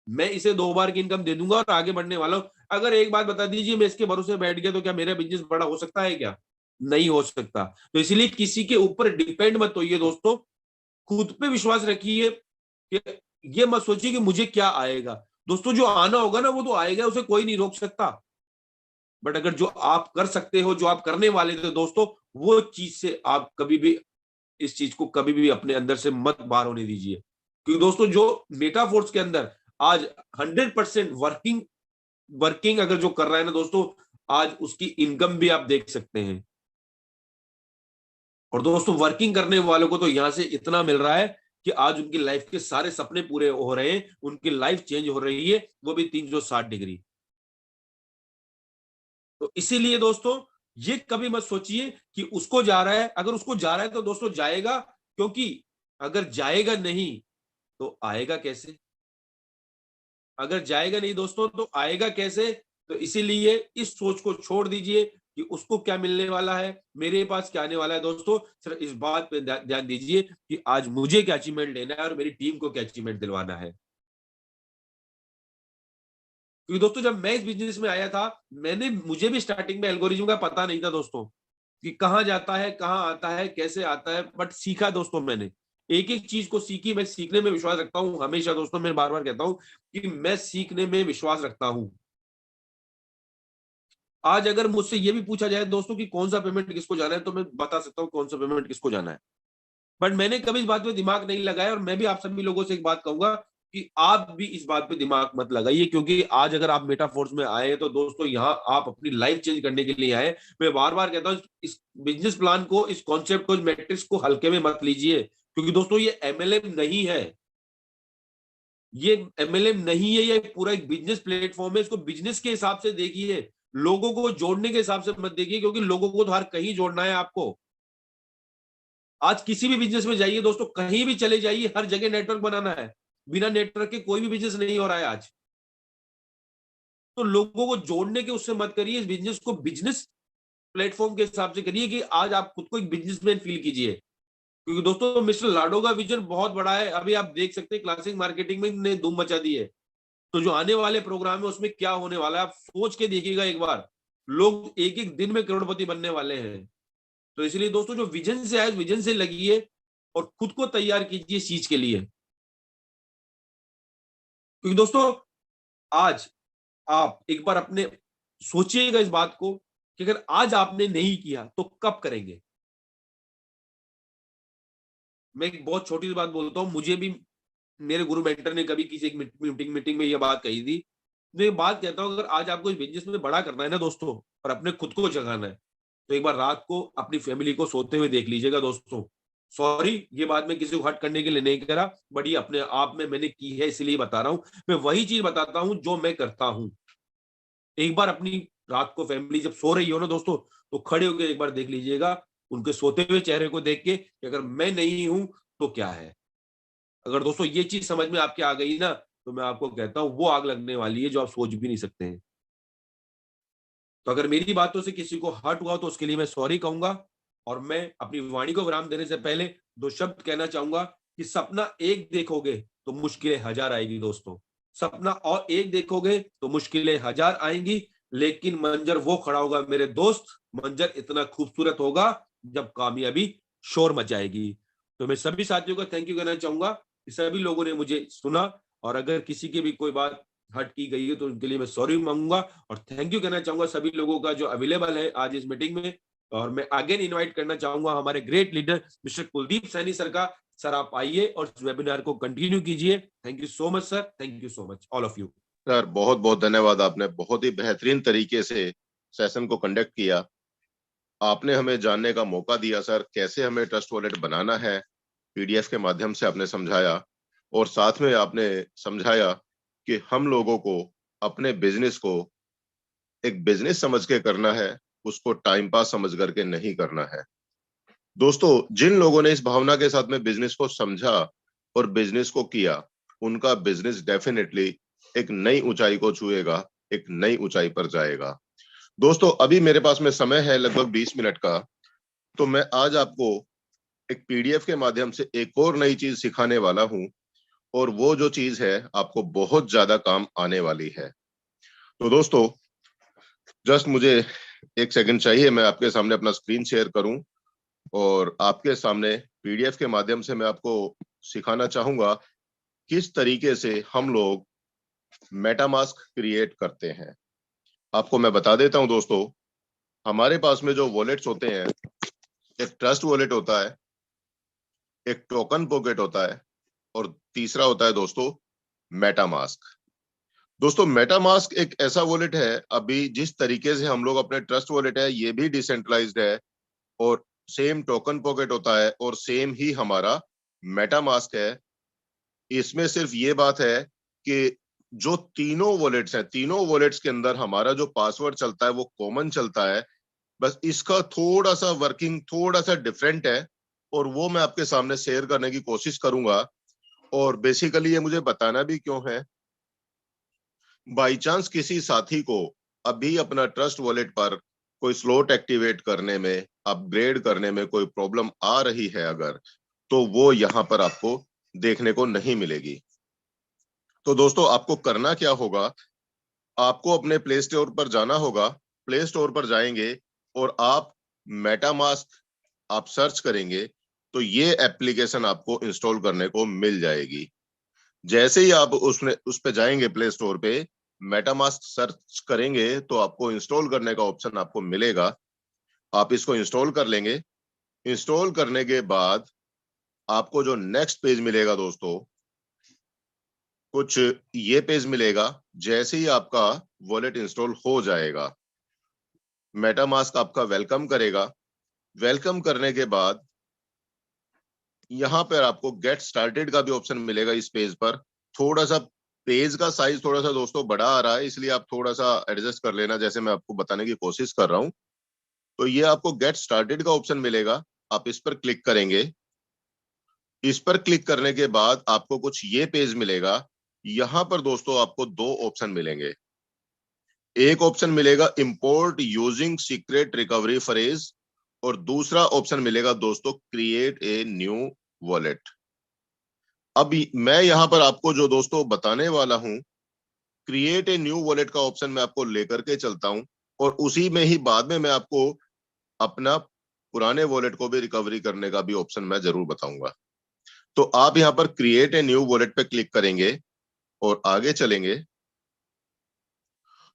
मैं इसे 2 बार की इनकम दे दूंगा और आगे बढ़ने वाला हूं। अगर एक बात बता दीजिए, मैं इसके भरोसे बैठ गया तो क्या मेरा बिजनेस बड़ा हो सकता है? क्या नहीं हो सकता। तो इसलिए किसी के ऊपर डिपेंड मत होइए दोस्तों, खुद पे विश्वास रखिए कि ये मत सोचिए कि मुझे क्या आएगा। दोस्तों जो आना होगा ना वो तो आएगा, उसे कोई नहीं रोक सकता। बट अगर जो आप कर सकते हो, जो आप करने वाले थे दोस्तों, वो चीज से आप कभी भी इस चीज को कभी भी अपने अंदर से मत बाहर होने दीजिए। क्योंकि दोस्तों जो मेटाफोर्स के अंदर आज 100% वर्किंग अगर जो कर रहा है ना दोस्तों, आज उसकी इनकम भी आप देख सकते हैं। और दोस्तों वर्किंग करने वालों को तो यहां से इतना मिल रहा है कि आज उनकी लाइफ के सारे सपने पूरे हो रहे हैं, उनकी लाइफ चेंज हो रही है, वो भी 360 डिग्री। तो इसीलिए दोस्तों ये कभी मत सोचिए कि उसको जा रहा है, अगर उसको जा रहा है तो दोस्तों जाएगा, क्योंकि अगर जाएगा नहीं तो आएगा कैसे? अगर जाएगा नहीं दोस्तों तो आएगा कैसे? तो इसीलिए इस सोच को छोड़ दीजिए कि उसको क्या मिलने वाला है, मेरे पास क्या आने वाला है। दोस्तों सिर्फ इस बात पे ध्यान दीजिए कि आज मुझे क्या अचीवमेंट लेना है और मेरी टीम को क्या अचीवमेंट दिलवाना है। क्योंकि दोस्तों जब मैं इस बिजनेस में आया था, मुझे भी स्टार्टिंग में एल्गोरिज्म का पता नहीं था दोस्तों, कि कहाँ जाता है, कहाँ आता है, कैसे आता है। बट सीखा दोस्तों मैंने, एक एक चीज को सीखी। मैं सीखने में विश्वास रखता हूँ हमेशा दोस्तों, मैं बार बार कहता हूँ कि मैं सीखने में विश्वास रखता हूँ। आज अगर मुझसे ये भी पूछा जाए दोस्तों कि कौन सा पेमेंट किसको जाना है, तो मैं बता सकता हूँ कौन सा पेमेंट किसको जाना है। बट मैंने कभी इस बात पे दिमाग नहीं लगाया, और मैं भी आप सभी लोगों से एक बात कहूंगा कि आप भी इस बात पे दिमाग मत लगाइए। क्योंकि आज अगर आप मेटाफोर्स में आए तो दोस्तों यहाँ आप अपनी लाइफ चेंज करने के लिए आए। मैं बार बार कहता हूँ इस बिजनेस प्लान को, इस कॉन्सेप्ट को, इस मैट्रिक्स को हल्के में मत लीजिए। क्योंकि दोस्तों ये एमएलएम नहीं है, ये एमएलएम नहीं है, ये पूरा एक बिजनेस प्लेटफॉर्म है। इसको बिजनेस के हिसाब से देखिए, लोगों को जोड़ने के हिसाब से मत देखिए। क्योंकि लोगों को तो हर कहीं जोड़ना है आपको। आज किसी भी बिजनेस में जाइए दोस्तों, कहीं भी चले जाइए, हर जगह नेटवर्क बनाना है। बिना नेटवर्क के कोई भी बिजनेस नहीं हो रहा है आज। तो लोगों को जोड़ने के उससे मत करिए, इस बिजनेस को बिजनेस प्लेटफॉर्म के हिसाब से करिए कि आज आप खुद को एक बिजनेसमैन फील कीजिए। क्योंकि दोस्तों मिस्टर लाडो का विजन बहुत बड़ा है। अभी आप देख सकते हैं क्लासिक मार्केटिंग में ने धूम मचा दी है। तो जो आने वाले प्रोग्राम है उसमें क्या होने वाला है, आप सोच के देखिएगा एक बार। लोग एक एक दिन में करोड़पति बनने वाले हैं। तो इसलिए दोस्तों जो विजन से आए, विजन से लगिए और खुद को तैयार कीजिए इस चीज के लिए। क्योंकि दोस्तों आज आप एक बार अपने सोचिएगा इस बात को कि अगर आज आपने नहीं किया तो कब करेंगे। मैं एक बहुत छोटी सी बात बोलता हूं, मुझे भी मेरे गुरु मेंटर ने कभी किसी एक मीटिंग में यह बात कही थी। मैं एक बात कहता हूं, अगर आज आपको इस बिजनेस में बड़ा करना है ना दोस्तों, और अपने खुद को जगाना है, तो एक बार रात को अपनी फैमिली को सोते हुए देख लीजिएगा दोस्तों। सॉरी, ये बात मैं किसी को हर्ट करने के लिए नहीं कह रहा, बट ये अपने आप में मैंने की है इसलिए बता रहा हूं। मैं वही चीज बताता हूं जो मैं करता हूं। एक बार अपनी रात को फैमिली जब सो रही हो ना दोस्तों, तो खड़े होकर एक बार देख लीजिएगा उनके सोते हुए चेहरे को देख के कि अगर मैं नहीं हूं तो क्या है। अगर दोस्तों ये चीज समझ में आपके आ गई ना, तो मैं आपको कहता हूं वो आग लगने वाली है जो आप सोच भी नहीं सकते हैं। तो अगर मेरी बातों से किसी को हर्ट हुआ तो उसके लिए मैं सॉरी कहूंगा। और मैं अपनी वाणी को विराम देने से पहले 2 शब्द कहना चाहूंगा कि सपना एक देखोगे तो मुश्किलें हजार आएगी दोस्तों। सपना और एक देखोगे तो मुश्किलें हजार आएंगी, लेकिन मंजर वो खड़ा होगा मेरे दोस्त, मंजर इतना खूबसूरत होगा जब कामयाबी शोर मचाएगी। तो मैं सभी साथियों को थैंक यू कहना चाहूंगा कि सभी लोगों ने मुझे सुना। और अगर किसी की भी कोई बात हट की गई है तो उनके लिए मैं सॉरी मांगूंगा। और थैंक यू कहना चाहूंगा सभी लोगों का जो अवेलेबल है आज इस मीटिंग में। और मैं अगेन इनवाइट करना चाहूंगा हमारे great leader mister Kuldeep Saini sir का। सर आप आइए और इस वेबिनार को कंटिन्यू कीजिए। Thank you so much sir, thank you so much all of you. Sir बहुत बहुत धन्यवाद, आपने बहुत ही बेहतरीन तरीके से सेशन को कंडक्ट किया। आपने हमें जानने का मौका दिया सर, कैसे हमें ट्रस्ट वॉलेट बनाना है, पीडीएफ के माध्यम से आपने समझाया। और साथ में आपने समझाया कि हम लोगों को अपने बिजनेस को एक बिजनेस समझ के करना है, उसको टाइम पास समझ करके नहीं करना है। दोस्तों जिन लोगों ने इस भावना के साथ में बिजनेस को समझा और बिजनेस को किया, उनका बिजनेस डेफिनेटली एक नई ऊंचाई को छुएगा, एक नई ऊंचाई पर जाएगा। दोस्तों अभी मेरे पास में समय है लगभग 20 मिनट का, तो मैं आज आपको एक पीडीएफ के माध्यम से एक और नई चीज सिखाने वाला हूं, और वो जो चीज है आपको बहुत ज्यादा काम आने वाली है। तो दोस्तों, जस्ट मुझे एक सेकंड चाहिए, मैं आपके सामने अपना स्क्रीन शेयर करूं और आपके सामने पीडीएफ के माध्यम से मैं आपको सिखाना चाहूंगा किस तरीके से हम लोग मेटामास्क क्रिएट करते हैं। आपको मैं बता देता हूं दोस्तों, हमारे पास में जो वॉलेट्स होते हैं, एक ट्रस्ट वॉलेट होता है, एक टोकन पॉकेट होता है, और तीसरा होता है दोस्तों मेटामास्क। दोस्तों, मेटामास्क एक ऐसा वॉलेट है, अभी जिस तरीके से हम लोग अपने ट्रस्ट वॉलेट है ये भी डिसेंट्रलाइज्ड है, और सेम टोकन पॉकेट होता है, और सेम ही हमारा मेटामास्क है। इसमें सिर्फ ये बात है कि जो तीनों वॉलेट्स हैं, तीनों वॉलेट्स के अंदर हमारा जो पासवर्ड चलता है वो कॉमन चलता है, बस इसका थोड़ा सा वर्किंग थोड़ा सा डिफरेंट है, और वो मैं आपके सामने शेयर करने की कोशिश करूंगा। और बेसिकली ये मुझे बताना भी क्यों है, बाई चांस किसी साथी को अभी अपना ट्रस्ट वॉलेट पर कोई स्लॉट एक्टिवेट करने में, अपग्रेड करने में कोई प्रॉब्लम आ रही है अगर, तो वो यहाँ पर आपको देखने को नहीं मिलेगी। तो दोस्तों, आपको करना क्या होगा, आपको अपने प्ले स्टोर पर जाना होगा। प्ले स्टोर पर जाएंगे और आप मेटामास्क आप सर्च करेंगे तो ये एप्लीकेशन आपको इंस्टॉल करने को मिल जाएगी। जैसे ही आप उस पे जाएंगे, प्ले स्टोर पे मेटामास्क सर्च करेंगे तो आपको इंस्टॉल करने का ऑप्शन आपको मिलेगा। आप इसको इंस्टॉल कर लेंगे। इंस्टॉल करने के बाद आपको जो नेक्स्ट पेज मिलेगा दोस्तों, कुछ ये पेज मिलेगा। जैसे ही आपका वॉलेट इंस्टॉल हो जाएगा, मेटामास्क आपका वेलकम करेगा। वेलकम करने के बाद यहाँ पर आपको गेट स्टार्टेड का भी ऑप्शन मिलेगा। इस पेज पर थोड़ा सा पेज का साइज थोड़ा सा दोस्तों बड़ा आ रहा है, इसलिए आप थोड़ा सा एडजस्ट कर लेना, जैसे मैं आपको बताने की कोशिश कर रहा हूं। तो ये आपको गेट स्टार्टेड का ऑप्शन मिलेगा, आप इस पर क्लिक करेंगे। इस पर क्लिक करने के बाद आपको कुछ ये पेज मिलेगा। यहाँ पर दोस्तों आपको दो ऑप्शन मिलेंगे। एक ऑप्शन मिलेगा import using secret recovery phrase, और दूसरा ऑप्शन मिलेगा दोस्तों क्रिएट ए न्यू वॉलेट। अब मैं यहाँ पर आपको जो दोस्तों बताने वाला हूं, क्रिएट ए न्यू वॉलेट का ऑप्शन मैं आपको लेकर के चलता हूं, और उसी में ही बाद में मैं आपको अपना पुराने वॉलेट को भी रिकवरी करने का भी ऑप्शन मैं जरूर बताऊंगा। तो आप यहाँ पर क्रिएट ए न्यू वॉलेट पे क्लिक करेंगे और आगे चलेंगे।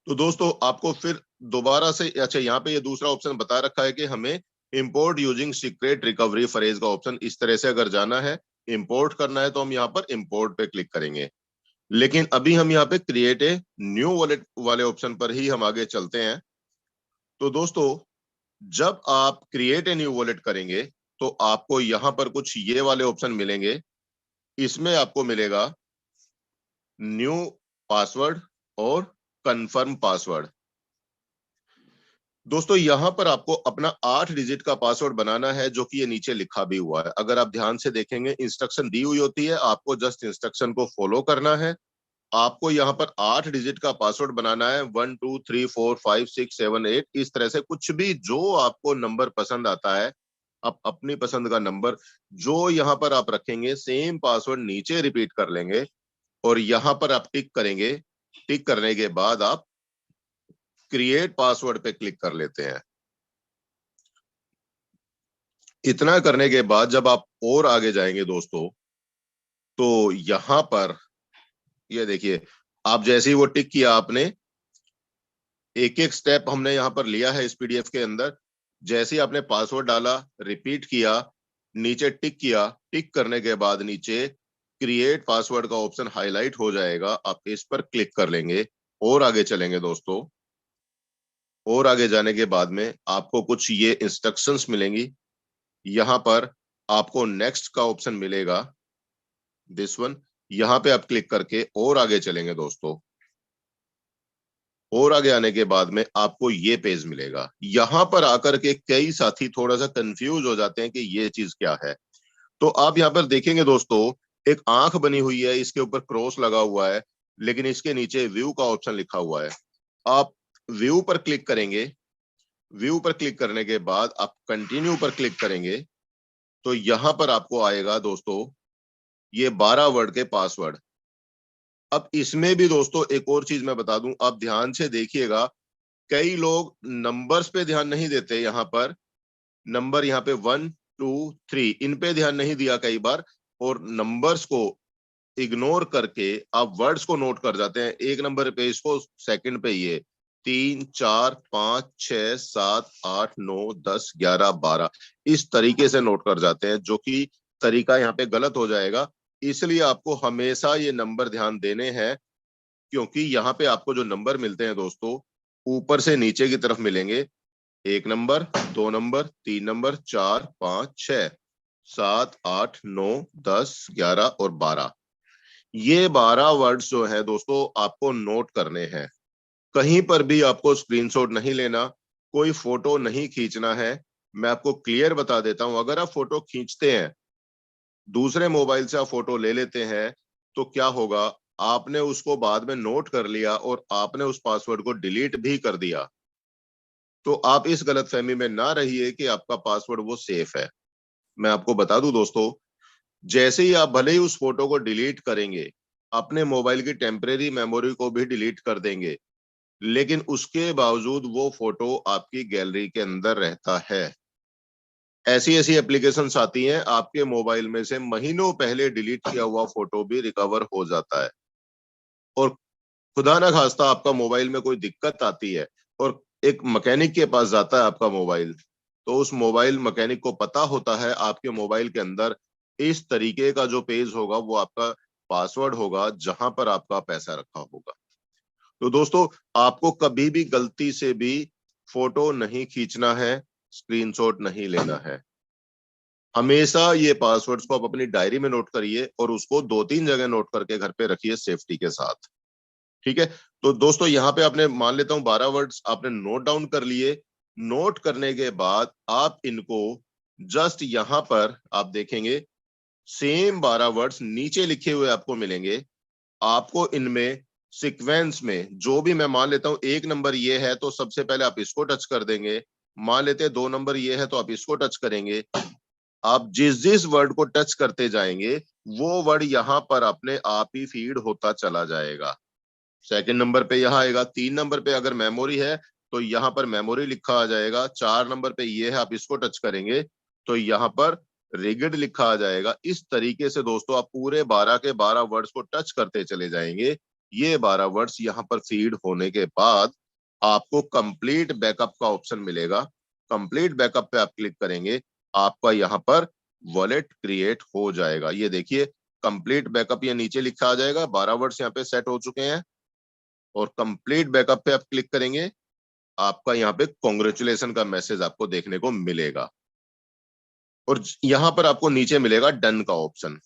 तो दोस्तों आपको फिर दोबारा से, अच्छा यहाँ पे ये दूसरा ऑप्शन बता रखा है कि हमें import using secret recovery phrase का ऑप्शन, इस तरह से अगर जाना है, इंपोर्ट करना है, तो हम यहाँ पर इंपोर्ट पे क्लिक करेंगे। लेकिन अभी हम यहाँ पे क्रिएट ए न्यू वॉलेट वाले ऑप्शन पर ही हम आगे चलते हैं। तो दोस्तों, जब आप क्रिएट ए न्यू वॉलेट करेंगे तो आपको यहाँ पर कुछ ये वाले ऑप्शन मिलेंगे। इसमें आपको मिलेगा न्यू पासवर्ड और कंफर्म पासवर्ड। दोस्तों, यहां पर आपको अपना 8 डिजिट का पासवर्ड बनाना है, जो कि ये नीचे लिखा भी हुआ है। अगर आप ध्यान से देखेंगे, इंस्ट्रक्शन दी हुई होती है, आपको जस्ट इंस्ट्रक्शन को फॉलो करना है। आपको यहाँ पर 8 डिजिट का पासवर्ड बनाना है, 1 2 3 4 5 6 7 8, इस तरह से कुछ भी जो आपको नंबर पसंद आता है, आप अपनी पसंद का नंबर जो यहाँ पर आप रखेंगे, सेम पासवर्ड नीचे रिपीट कर लेंगे, और यहाँ पर आप टिक करेंगे। टिक करने के बाद आप क्रिएट पासवर्ड पे क्लिक कर लेते हैं। इतना करने के बाद जब आप और आगे जाएंगे दोस्तों, तो यहां पर ये देखिए, आप जैसे ही वो टिक किया, आपने एक एक स्टेप हमने यहां पर लिया है इस पीडीएफ के अंदर। जैसे ही आपने पासवर्ड डाला, रिपीट किया, नीचे टिक किया, टिक करने के बाद नीचे क्रिएट पासवर्ड का ऑप्शन हाईलाइट हो जाएगा, आप इस पर क्लिक कर लेंगे और आगे चलेंगे दोस्तों। और आगे जाने के बाद में आपको कुछ ये इंस्ट्रक्शंस मिलेंगी। यहाँ पर आपको नेक्स्ट का ऑप्शन मिलेगा, दिस वन। यहाँ पे आप क्लिक करके और आगे चलेंगे दोस्तों। और आगे आने के बाद में आपको ये पेज मिलेगा। यहाँ पर आकर के कई साथी थोड़ा सा कंफ्यूज हो जाते हैं कि ये चीज क्या है। तो आप यहाँ पर देखेंगे दोस्तों, एक आंख बनी हुई है, इसके ऊपर क्रॉस लगा हुआ है, लेकिन इसके नीचे व्यू का ऑप्शन लिखा हुआ है। आप व्यू पर क्लिक करेंगे। व्यू पर क्लिक करने के बाद आप कंटिन्यू पर क्लिक करेंगे। तो यहां पर आपको आएगा दोस्तों ये 12 वर्ड के पासवर्ड। अब इसमें भी दोस्तों एक और चीज मैं बता दूं, आप ध्यान से देखिएगा, कई लोग नंबर्स पे ध्यान नहीं देते। यहाँ पर नंबर, यहाँ पे 1 2 3 इन पे ध्यान नहीं दिया कई बार, और नंबर्स को इग्नोर करके आप वर्ड्स को नोट कर जाते हैं। एक नंबर पे इसको, सेकंड पे ये 3 4 5 6 7 8 9 10 11 12 इस तरीके से नोट कर जाते हैं, जो कि तरीका यहाँ पे गलत हो जाएगा। इसलिए आपको हमेशा ये नंबर ध्यान देने हैं, क्योंकि यहाँ पे आपको जो नंबर मिलते हैं दोस्तों, ऊपर से नीचे की तरफ मिलेंगे। 1 नंबर, 2 नंबर, 3 नंबर, 4 5 6 7 8 9 10 11 और 12। ये 12 वर्ड्स जो है दोस्तों आपको नोट करने हैं। कहीं पर भी आपको स्क्रीनशॉट नहीं लेना, कोई फोटो नहीं खींचना है। मैं आपको क्लियर बता देता हूं, अगर आप फोटो खींचते हैं, दूसरे मोबाइल से आप फोटो ले लेते हैं, तो क्या होगा, आपने उसको बाद में नोट कर लिया और आपने उस पासवर्ड को डिलीट भी कर दिया। तो आप इस गलतफहमी में ना रहिए कि आपका पासवर्ड वो सेफ है। मैं आपको बता दूं दोस्तों, जैसे ही आप भले ही उस फोटो को डिलीट करेंगे, अपने मोबाइल की टेम्परेरी मेमोरी को भी डिलीट कर देंगे, लेकिन उसके बावजूद वो फोटो आपकी गैलरी के अंदर रहता है। ऐसी ऐसी एप्लीकेशंस आती हैं, आपके मोबाइल में से महीनों पहले डिलीट किया हुआ फोटो भी रिकवर हो जाता है। और खुदा ना खास्ता आपका मोबाइल में कोई दिक्कत आती है और एक मैकेनिक के पास जाता है आपका मोबाइल, तो उस मोबाइल मैकेनिक को पता होता है आपके मोबाइल के अंदर इस तरीके का जो पेज होगा वो आपका पासवर्ड होगा, जहां पर आपका पैसा रखा होगा। तो दोस्तों, आपको कभी भी गलती से भी फोटो नहीं खींचना है, स्क्रीनशॉट नहीं लेना है। हमेशा ये पासवर्ड्स को आप अपनी डायरी में नोट करिए और उसको 2-3 जगह नोट करके घर पे रखिए सेफ्टी के साथ। ठीक है। तो दोस्तों, यहाँ पे आपने, मान लेता हूं 12 वर्ड्स आपने नोट डाउन कर लिए। नोट करने के बाद आप इनको जस्ट यहाँ पर आप देखेंगे, सेम 12 वर्ड्स नीचे लिखे हुए आपको मिलेंगे। आपको इनमें सीक्वेंस में, जो भी, मैं मान लेता हूं 1 नंबर ये है तो सबसे पहले आप इसको टच कर देंगे। मान लेते हैं 2 नंबर ये है तो आप इसको टच करेंगे। आप जिस जिस वर्ड को टच करते जाएंगे, वो वर्ड यहाँ पर अपने आप ही फीड होता चला जाएगा। सेकंड नंबर पे यहाँ आएगा। 3 नंबर पे अगर मेमोरी है तो यहाँ पर मेमोरी लिखा आ जाएगा। 4 नंबर पे ये है, आप इसको टच करेंगे तो यहाँ पर रिगिड लिखा आ जाएगा। इस तरीके से दोस्तों आप पूरे 12 के 12 वर्ड्स को टच करते चले जाएंगे। ये 12 वर्ड्स यहाँ पर फीड होने के बाद आपको कंप्लीट बैकअप का ऑप्शन मिलेगा। कंप्लीट बैकअप पे आप क्लिक करेंगे, आपका यहाँ पर वॉलेट क्रिएट हो जाएगा। ये देखिए, कंप्लीट बैकअप ये नीचे लिखा आ जाएगा। 12 वर्ड्स यहाँ पे सेट हो चुके हैं और कंप्लीट बैकअप पे आप क्लिक करेंगे, आपका यहाँ पे कॉन्ग्रेचुलेशन का मैसेज आपको देखने को मिलेगा। और यहाँ पर आपको नीचे मिलेगा डन का ऑप्शन।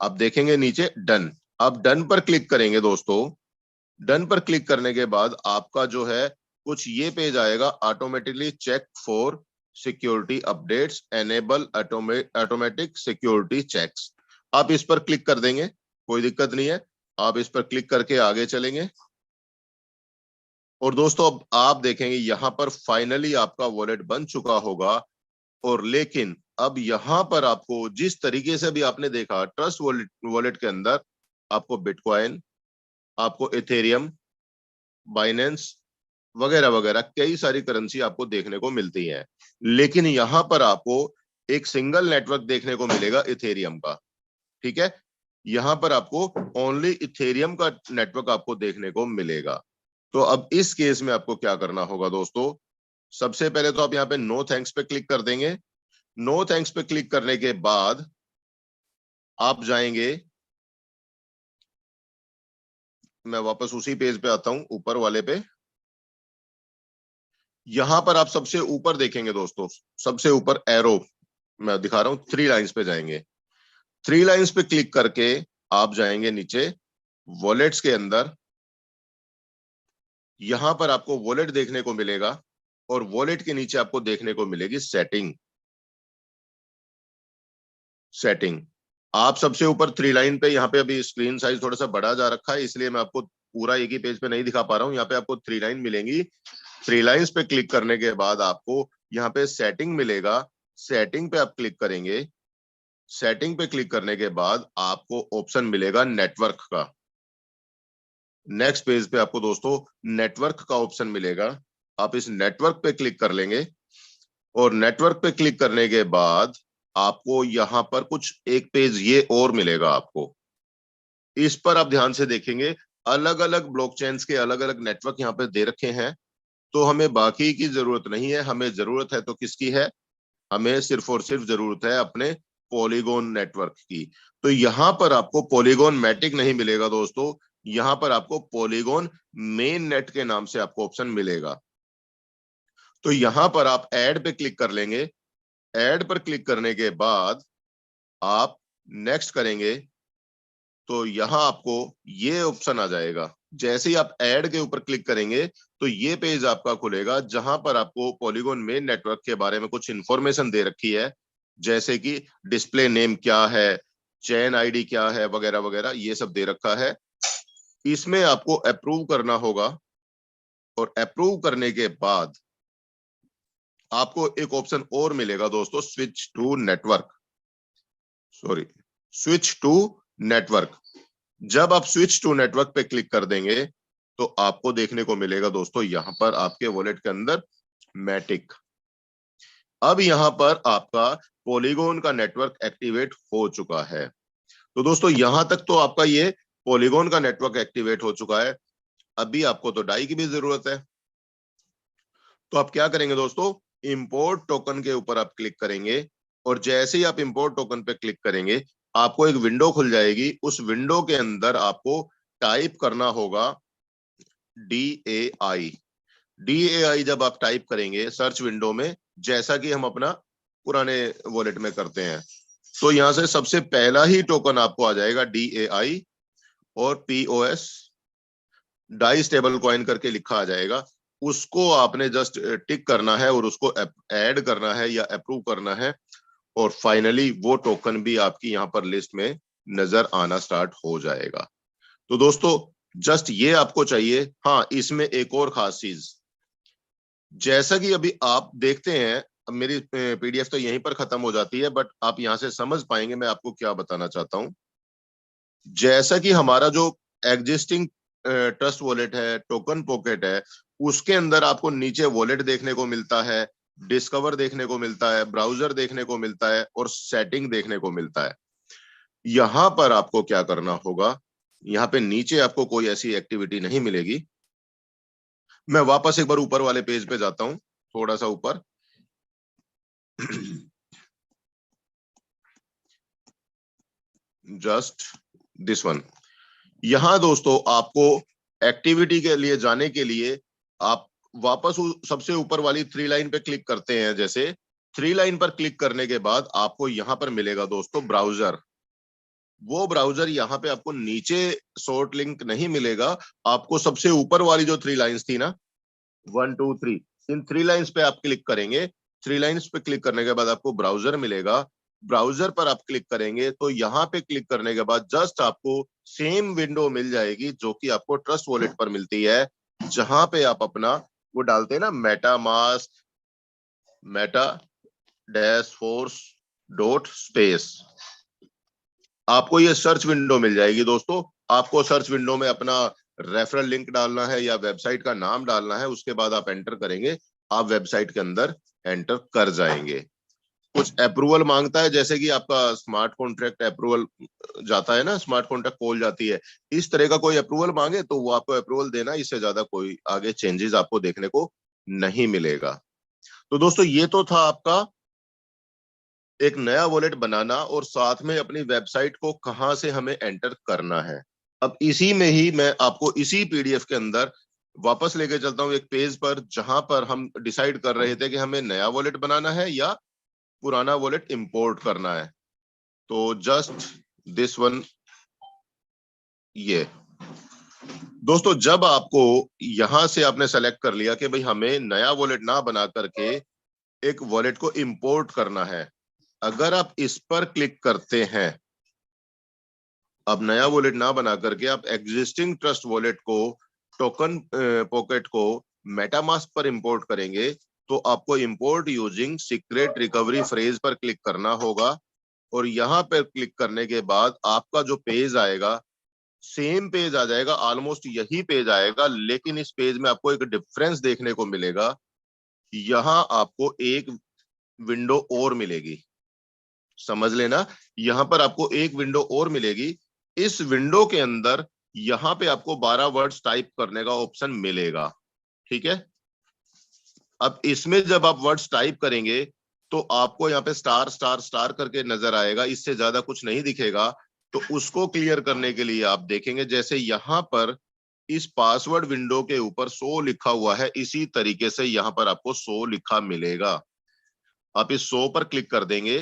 आप देखेंगे नीचे डन, आप डन पर क्लिक करेंगे दोस्तों। डन पर क्लिक करने के बाद आपका जो है कुछ ये पेज आएगा, automatically check for security updates, enable automatic security checks. आप इस पर क्लिक कर देंगे, कोई दिक्कत नहीं है। आप इस पर क्लिक करके आगे चलेंगे और दोस्तों अब आप देखेंगे यहाँ पर फाइनली आपका वॉलेट बन चुका होगा। और लेकिन अब यहाँ पर आपको जिस तरीके से भी आपने देखा, ट्रस्ट वॉलेट के अंदर आपको बिटकॉइन, आपको इथेरियम, बाइनेंस वगैरह वगैरह कई सारी करेंसी आपको देखने को मिलती है, लेकिन यहाँ पर आपको एक सिंगल नेटवर्क देखने को मिलेगा इथेरियम का। ठीक है, यहाँ पर आपको ओनली इथेरियम का नेटवर्क आपको देखने को मिलेगा। तो अब इस केस में आपको क्या करना होगा दोस्तों, सबसे पहले तो आप यहाँ पे नो थैंक्स पे क्लिक कर देंगे। नो थैंक्स पे क्लिक करने के बाद आप जाएंगे, मैं वापस उसी पेज पे आता हूं, ऊपर वाले पे। यहां पर आप सबसे ऊपर देखेंगे दोस्तों, सबसे ऊपर एरो मैं दिखा रहा हूं, 3 लाइंस पे जाएंगे। 3 लाइंस पे क्लिक करके आप जाएंगे नीचे वॉलेट्स के अंदर। यहां पर आपको वॉलेट देखने को मिलेगा और वॉलेट के नीचे आपको देखने को मिलेगी सेटिंग। सेटिंग आप सबसे ऊपर 3 लाइन पे, यहाँ पे अभी स्क्रीन साइज थोड़ा सा बड़ा जा रखा है इसलिए मैं आपको पूरा एक ही पेज पे नहीं दिखा पा रहा हूँ। यहाँ पे आपको 3 लाइन मिलेंगी। 3 लाइंस पे क्लिक करने के बाद आपको यहाँ पे सेटिंग मिलेगा। सेटिंग पे आप क्लिक करेंगे, सेटिंग पे क्लिक करने के बाद आपको ऑप्शन मिलेगा नेटवर्क का। नेक्स्ट पेज पे आपको दोस्तों नेटवर्क का ऑप्शन मिलेगा। आप इस नेटवर्क पे क्लिक कर लेंगे और नेटवर्क पे क्लिक करने के बाद आपको यहां पर कुछ एक पेज ये और मिलेगा आपको। इस पर आप ध्यान से देखेंगे, अलग अलग ब्लॉकचेन्स के अलग अलग नेटवर्क यहाँ पे दे रखे हैं। तो हमें बाकी की जरूरत नहीं है, हमें जरूरत है तो किसकी है, हमें सिर्फ और सिर्फ जरूरत है अपने पॉलीगॉन नेटवर्क की। तो यहां पर आपको पॉलीगॉन मैटिक नहीं मिलेगा दोस्तों, यहां पर आपको पॉलीगॉन मेन नेट के नाम से आपको ऑप्शन मिलेगा। तो यहां पर आप ऐड पे क्लिक कर लेंगे। ऐड पर क्लिक करने के बाद आप नेक्स्ट करेंगे तो यहां आपको ये ऑप्शन आ जाएगा। जैसे ही आप ऐड के ऊपर क्लिक करेंगे तो ये पेज आपका खुलेगा जहां पर आपको पॉलीगॉन मेन नेटवर्क के बारे में कुछ इंफॉर्मेशन दे रखी है, जैसे कि डिस्प्ले नेम क्या है, चेन आईडी क्या है, वगैरह वगैरह ये सब दे रखा है। इसमें आपको अप्रूव करना होगा और अप्रूव करने के बाद आपको एक ऑप्शन और मिलेगा दोस्तों, switch to network, sorry switch to network. जब आप स्विच टू नेटवर्क पे क्लिक कर देंगे तो आपको देखने को मिलेगा दोस्तों यहां पर आपके वॉलेट के अंदर मैटिक। अब यहां पर आपका पॉलीगॉन का नेटवर्क एक्टिवेट हो चुका है। तो दोस्तों यहां तक तो आपका ये पॉलीगॉन का नेटवर्क एक्टिवेट हो चुका है। अभी आपको तो डाई की भी जरूरत है। तो आप क्या करेंगे दोस्तों, इंपोर्ट टोकन के ऊपर आप क्लिक करेंगे और जैसे ही आप इंपोर्ट टोकन पे क्लिक करेंगे आपको एक विंडो खुल जाएगी। उस विंडो के अंदर आपको टाइप करना होगा DAI। DAI जब आप टाइप करेंगे सर्च विंडो में, जैसा कि हम अपना पुराने वॉलेट में करते हैं, तो यहां से सबसे पहला ही टोकन आपको आ जाएगा DAI और POS डाई स्टेबल कॉइन करके लिखा आ जाएगा। उसको आपने जस्ट टिक करना है और उसको ऐड करना है या अप्रूव करना है और फाइनली वो टोकन भी आपकी यहाँ पर लिस्ट में नजर आना स्टार्ट हो जाएगा। तो दोस्तों जस्ट ये आपको चाहिए। हाँ, इसमें एक और खास चीज, जैसा कि अभी आप देखते हैं, अब मेरी PDF तो यहीं पर खत्म हो जाती है, बट आप यहां से समझ पाएंगे मैं आपको क्या बताना चाहता हूं। जैसा कि हमारा जो एग्जिस्टिंग ट्रस्ट वॉलेट है, टोकन पॉकेट है, उसके अंदर आपको नीचे वॉलेट देखने को मिलता है, डिस्कवर देखने को मिलता है, ब्राउजर देखने को मिलता है और सेटिंग देखने को मिलता है। यहां पर आपको क्या करना होगा, यहाँ पे नीचे आपको कोई ऐसी एक्टिविटी नहीं मिलेगी। मैं वापस एक बार ऊपर वाले पेज पे जाता हूं, थोड़ा सा ऊपर। Just this one. यहां दोस्तों आपको एक्टिविटी के लिए जाने के लिए आप वापस सबसे ऊपर वाली 3 लाइन पे क्लिक करते हैं। जैसे 3 लाइन पर क्लिक करने के बाद आपको यहां पर मिलेगा दोस्तों ब्राउजर। वो ब्राउजर यहाँ पे आपको नीचे शॉर्ट लिंक नहीं मिलेगा, आपको सबसे ऊपर वाली जो 3 लाइंस थी ना, 1 2 3, इन 3 लाइंस पे आप क्लिक करेंगे। 3 लाइंस पे क्लिक करने के बाद आपको ब्राउजर मिलेगा। ब्राउजर पर आप क्लिक करेंगे तो यहाँ पे क्लिक करने के बाद जस्ट आपको सेम विंडो मिल जाएगी जो कि आपको ट्रस्ट वॉलेट पर मिलती है, जहां पे आप अपना वो डालते हैं ना, Meta mask Meta dash force dot space, आपको ये सर्च विंडो मिल जाएगी दोस्तों। आपको सर्च विंडो में अपना रेफरल लिंक डालना है या वेबसाइट का नाम डालना है, उसके बाद आप एंटर करेंगे, आप वेबसाइट के अंदर एंटर कर जाएंगे। कुछ अप्रूवल मांगता है, जैसे कि आपका स्मार्ट कॉन्ट्रैक्ट अप्रूवल जाता है ना, स्मार्ट कॉन्ट्रैक्ट कॉल जाती है, इस तरह का कोई अप्रूवल मांगे तो वो आपको अप्रूवल देना, इससे ज्यादा कोई आगे चेंजेस आपको देखने को नहीं मिलेगा। तो दोस्तों ये तो था आपका एक नया वॉलेट बनाना और साथ में अपनी वेबसाइट को कहां से हमें एंटर करना है। अब इसी में ही मैं आपको इसी PDF के अंदर वापस लेके चलता हूं एक पेज पर, जहां पर हम डिसाइड कर रहे थे कि हमें नया वॉलेट बनाना है या पुराना वॉलेट इंपोर्ट करना है। तो जस्ट दिस वन, ये दोस्तों जब आपको यहां से आपने सेलेक्ट कर लिया कि भाई हमें नया वॉलेट ना बना करके एक वॉलेट को इंपोर्ट करना है, अगर आप इस पर क्लिक करते हैं, अब नया वॉलेट ना बना करके आप एग्जिस्टिंग ट्रस्ट वॉलेट को, टोकन पॉकेट को मेटामास्क पर इंपोर्ट करेंगे, तो आपको import using secret recovery phrase पर क्लिक करना होगा। और यहाँ पे क्लिक करने के बाद आपका जो पेज आएगा सेम पेज आ जाएगा, ऑलमोस्ट यही पेज आएगा, लेकिन इस पेज में आपको एक डिफरेंस देखने को मिलेगा। यहाँ आपको एक विंडो और मिलेगी, समझ लेना, यहां पर आपको एक विंडो और मिलेगी। इस विंडो के अंदर यहां पे आपको 12 वर्ड्स टाइप करने का ऑप्शन मिलेगा, ठीक है। अब इसमें जब आप वर्ड्स टाइप करेंगे तो आपको यहाँ पे स्टार स्टार स्टार करके नजर आएगा, इससे ज्यादा कुछ नहीं दिखेगा। तो उसको क्लियर करने के लिए आप देखेंगे जैसे यहां पर इस पासवर्ड विंडो के ऊपर 100 लिखा हुआ है, इसी तरीके से यहां पर आपको 100 लिखा मिलेगा। आप इस 100 पर क्लिक कर देंगे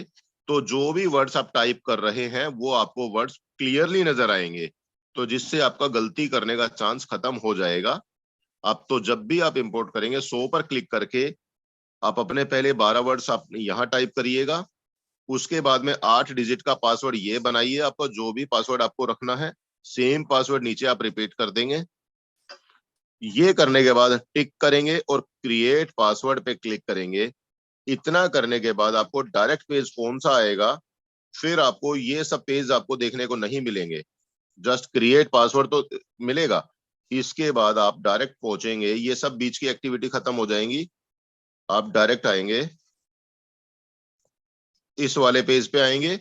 तो जो भी वर्ड्स आप टाइप कर रहे हैं वो आपको वर्ड्स क्लियरली नजर आएंगे, तो जिससे आपका गलती करने का चांस खत्म हो जाएगा। अब तो जब भी आप इंपोर्ट करेंगे 100 पर क्लिक करके आप अपने पहले 12 वर्ड्स आप यहाँ टाइप करिएगा, उसके बाद में 8 डिजिट का पासवर्ड ये बनाइए, आपका जो भी पासवर्ड आपको रखना है सेम पासवर्ड नीचे आप रिपीट कर देंगे। ये करने के बाद टिक करेंगे और क्रिएट पासवर्ड पे क्लिक करेंगे। इतना करने के बाद आपको डायरेक्ट पेज कौन सा आएगा, फिर आपको ये सब पेज आपको देखने को नहीं मिलेंगे, जस्ट क्रिएट पासवर्ड तो मिलेगा। इसके बाद आप डायरेक्ट पहुंचेंगे, ये सब बीच की एक्टिविटी खत्म हो जाएंगी, आप डायरेक्ट आएंगे इस वाले पेज पे आएंगे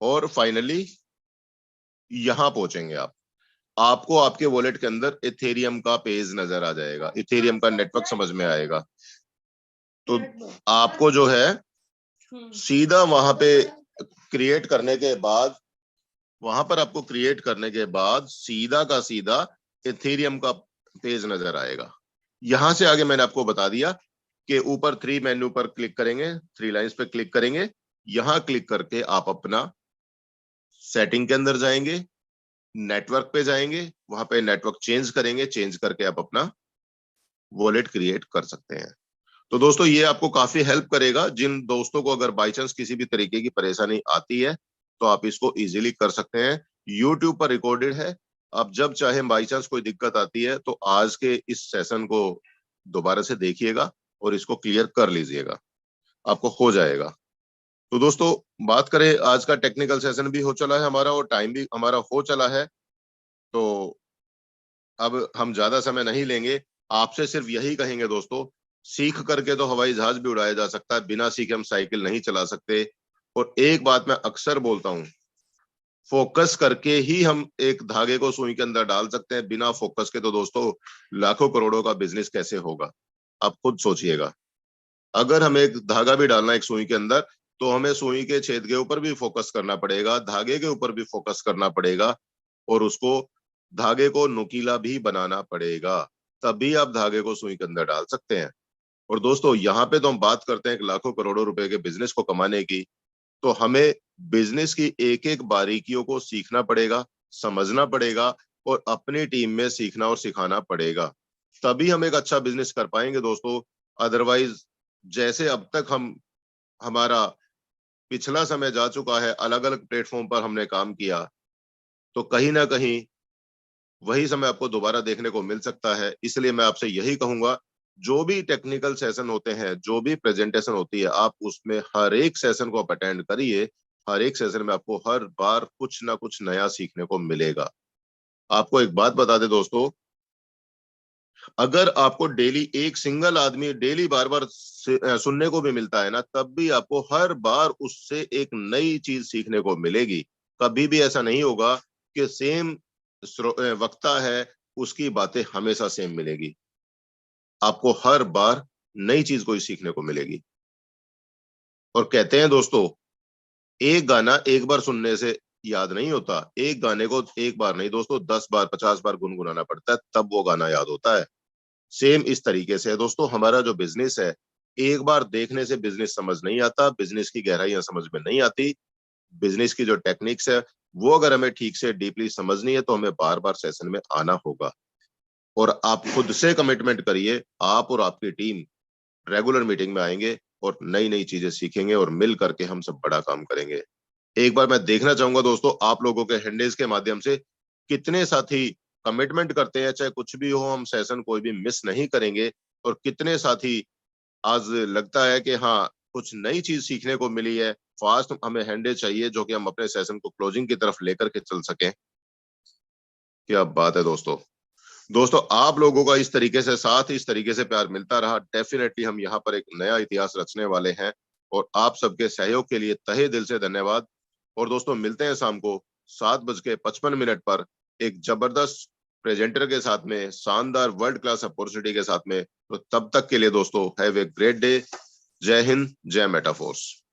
और फाइनली यहां पहुंचेंगे आप। आपको आपके वॉलेट के अंदर इथेरियम का पेज नजर आ जाएगा, इथेरियम का नेटवर्क समझ में आएगा। तो आपको जो है सीधा वहां पे क्रिएट करने के बाद, वहां पर आपको क्रिएट करने के बाद सीधा का सीधा इथेरियम का पेज नजर आएगा। यहां से आगे मैंने आपको बता दिया कि ऊपर 3 मेन्यू पर क्लिक करेंगे, 3 लाइंस पे क्लिक करेंगे, यहां क्लिक करके आप अपना सेटिंग के अंदर जाएंगे, नेटवर्क पे जाएंगे, वहां पे नेटवर्क चेंज करेंगे, चेंज करके आप अपना वॉलेट क्रिएट कर सकते हैं। तो दोस्तों ये आपको काफी हेल्प करेगा। जिन दोस्तों को अगर बाई चांस किसी भी तरीके की परेशानी आती है तो आप इसको इजीली कर सकते हैं। यूट्यूब पर रिकॉर्डेड है, आप जब चाहे बाई चांस कोई दिक्कत आती है तो आज के इस सेशन को दोबारा से देखिएगा और इसको क्लियर कर लीजिएगा, आपको हो जाएगा। तो दोस्तों बात करें, आज का टेक्निकल सेशन भी हो चला है हमारा और टाइम भी हमारा हो चला है, तो अब हम ज्यादा समय नहीं लेंगे। आपसे सिर्फ यही कहेंगे दोस्तों, सीख करके तो हवाई जहाज भी उड़ाया जा सकता है, बिना सीखे हम साइकिल नहीं चला सकते। और एक बात मैं अक्सर बोलता हूं, फोकस करके ही हम एक धागे को सुई के अंदर डाल सकते हैं, बिना फोकस के तो दोस्तों लाखों करोड़ों का बिजनेस कैसे होगा, आप खुद सोचिएगा। अगर हमें एक धागा भी डालना है एक सुई के अंदर, तो हमें सुई के छेद के ऊपर भी फोकस करना पड़ेगा, धागे के ऊपर भी फोकस करना पड़ेगा और उसको धागे को नुकीला भी बनाना पड़ेगा, तभी आप धागे को सुई के अंदर डाल सकते हैं। और दोस्तों यहाँ पे तो हम बात करते हैं लाखों करोड़ों रुपए के बिजनेस को कमाने की, तो हमें बिजनेस की एक एक बारीकियों को सीखना पड़ेगा, समझना पड़ेगा और अपनी टीम में सीखना और सिखाना पड़ेगा, तभी हम एक अच्छा बिजनेस कर पाएंगे दोस्तों। अदरवाइज जैसे अब तक हमारा पिछला समय जा चुका है, अलग अलग प्लेटफॉर्म पर हमने काम किया, तो कहीं ना कहीं वही समय आपको दोबारा देखने को मिल सकता है। इसलिए मैं आपसे यही कहूंगा, जो भी टेक्निकल सेशन होते हैं, जो भी प्रेजेंटेशन होती है, आप उसमें हर एक सेशन को आप अटेंड करिए। हर एक सेशन में आपको हर बार कुछ ना कुछ नया सीखने को मिलेगा। आपको एक बात बता दे दोस्तों, अगर आपको डेली एक सिंगल आदमी डेली बार बार सुनने को भी मिलता है ना, तब भी आपको हर बार उससे एक नई चीज सीखने को मिलेगी। कभी भी ऐसा नहीं होगा कि सेम वक्ता है उसकी बातें हमेशा सेम मिलेगी, आपको हर बार नई चीज कोई सीखने को मिलेगी। और कहते हैं दोस्तों, एक गाना एक बार सुनने से याद नहीं होता, एक गाने को एक बार नहीं दोस्तों 10 बार 50 बार गुनगुनाना पड़ता है, तब वो गाना याद होता है। सेम इस तरीके से है दोस्तों, हमारा जो बिजनेस है, एक बार देखने से बिजनेस समझ नहीं आता, बिजनेस की गहराइयां समझ में नहीं आती। बिजनेस की जो टेक्निक्स है वो अगर हमें ठीक से डीपली समझनी है तो हमें बार बार सेशन में आना होगा। और आप खुद से कमिटमेंट करिए, आप और आपकी टीम रेगुलर मीटिंग में आएंगे और नई नई चीजें सीखेंगे और मिल करके हम सब बड़ा काम करेंगे। एक बार मैं देखना चाहूंगा दोस्तों, आप लोगों के हैंडल्स के माध्यम से कितने साथी कमिटमेंट करते हैं, चाहे कुछ भी हो हम सेशन कोई भी मिस नहीं करेंगे, और कितने साथी आज लगता है कि हाँ कुछ नई चीज सीखने को मिली है। फास्ट हमें हैंडे चाहिए जो कि हम अपने सेशन को क्लोजिंग की तरफ लेकर के चल सकें। क्या बात है दोस्तों। दोस्तों आप लोगों का इस तरीके से साथ, इस तरीके से प्यार मिलता रहा, डेफिनेटली हम यहाँ पर एक नया इतिहास रचने वाले हैं। और आप सबके सहयोग के लिए तहे दिल से धन्यवाद। और दोस्तों मिलते हैं शाम को 7:55 पर एक जबरदस्त प्रेजेंटर के साथ में, शानदार वर्ल्ड क्लास अपॉर्चुनिटी के साथ में। तो तब तक के लिए दोस्तों हैव ए ग्रेट डे। जय हिंद, जय मेटाफोर्स।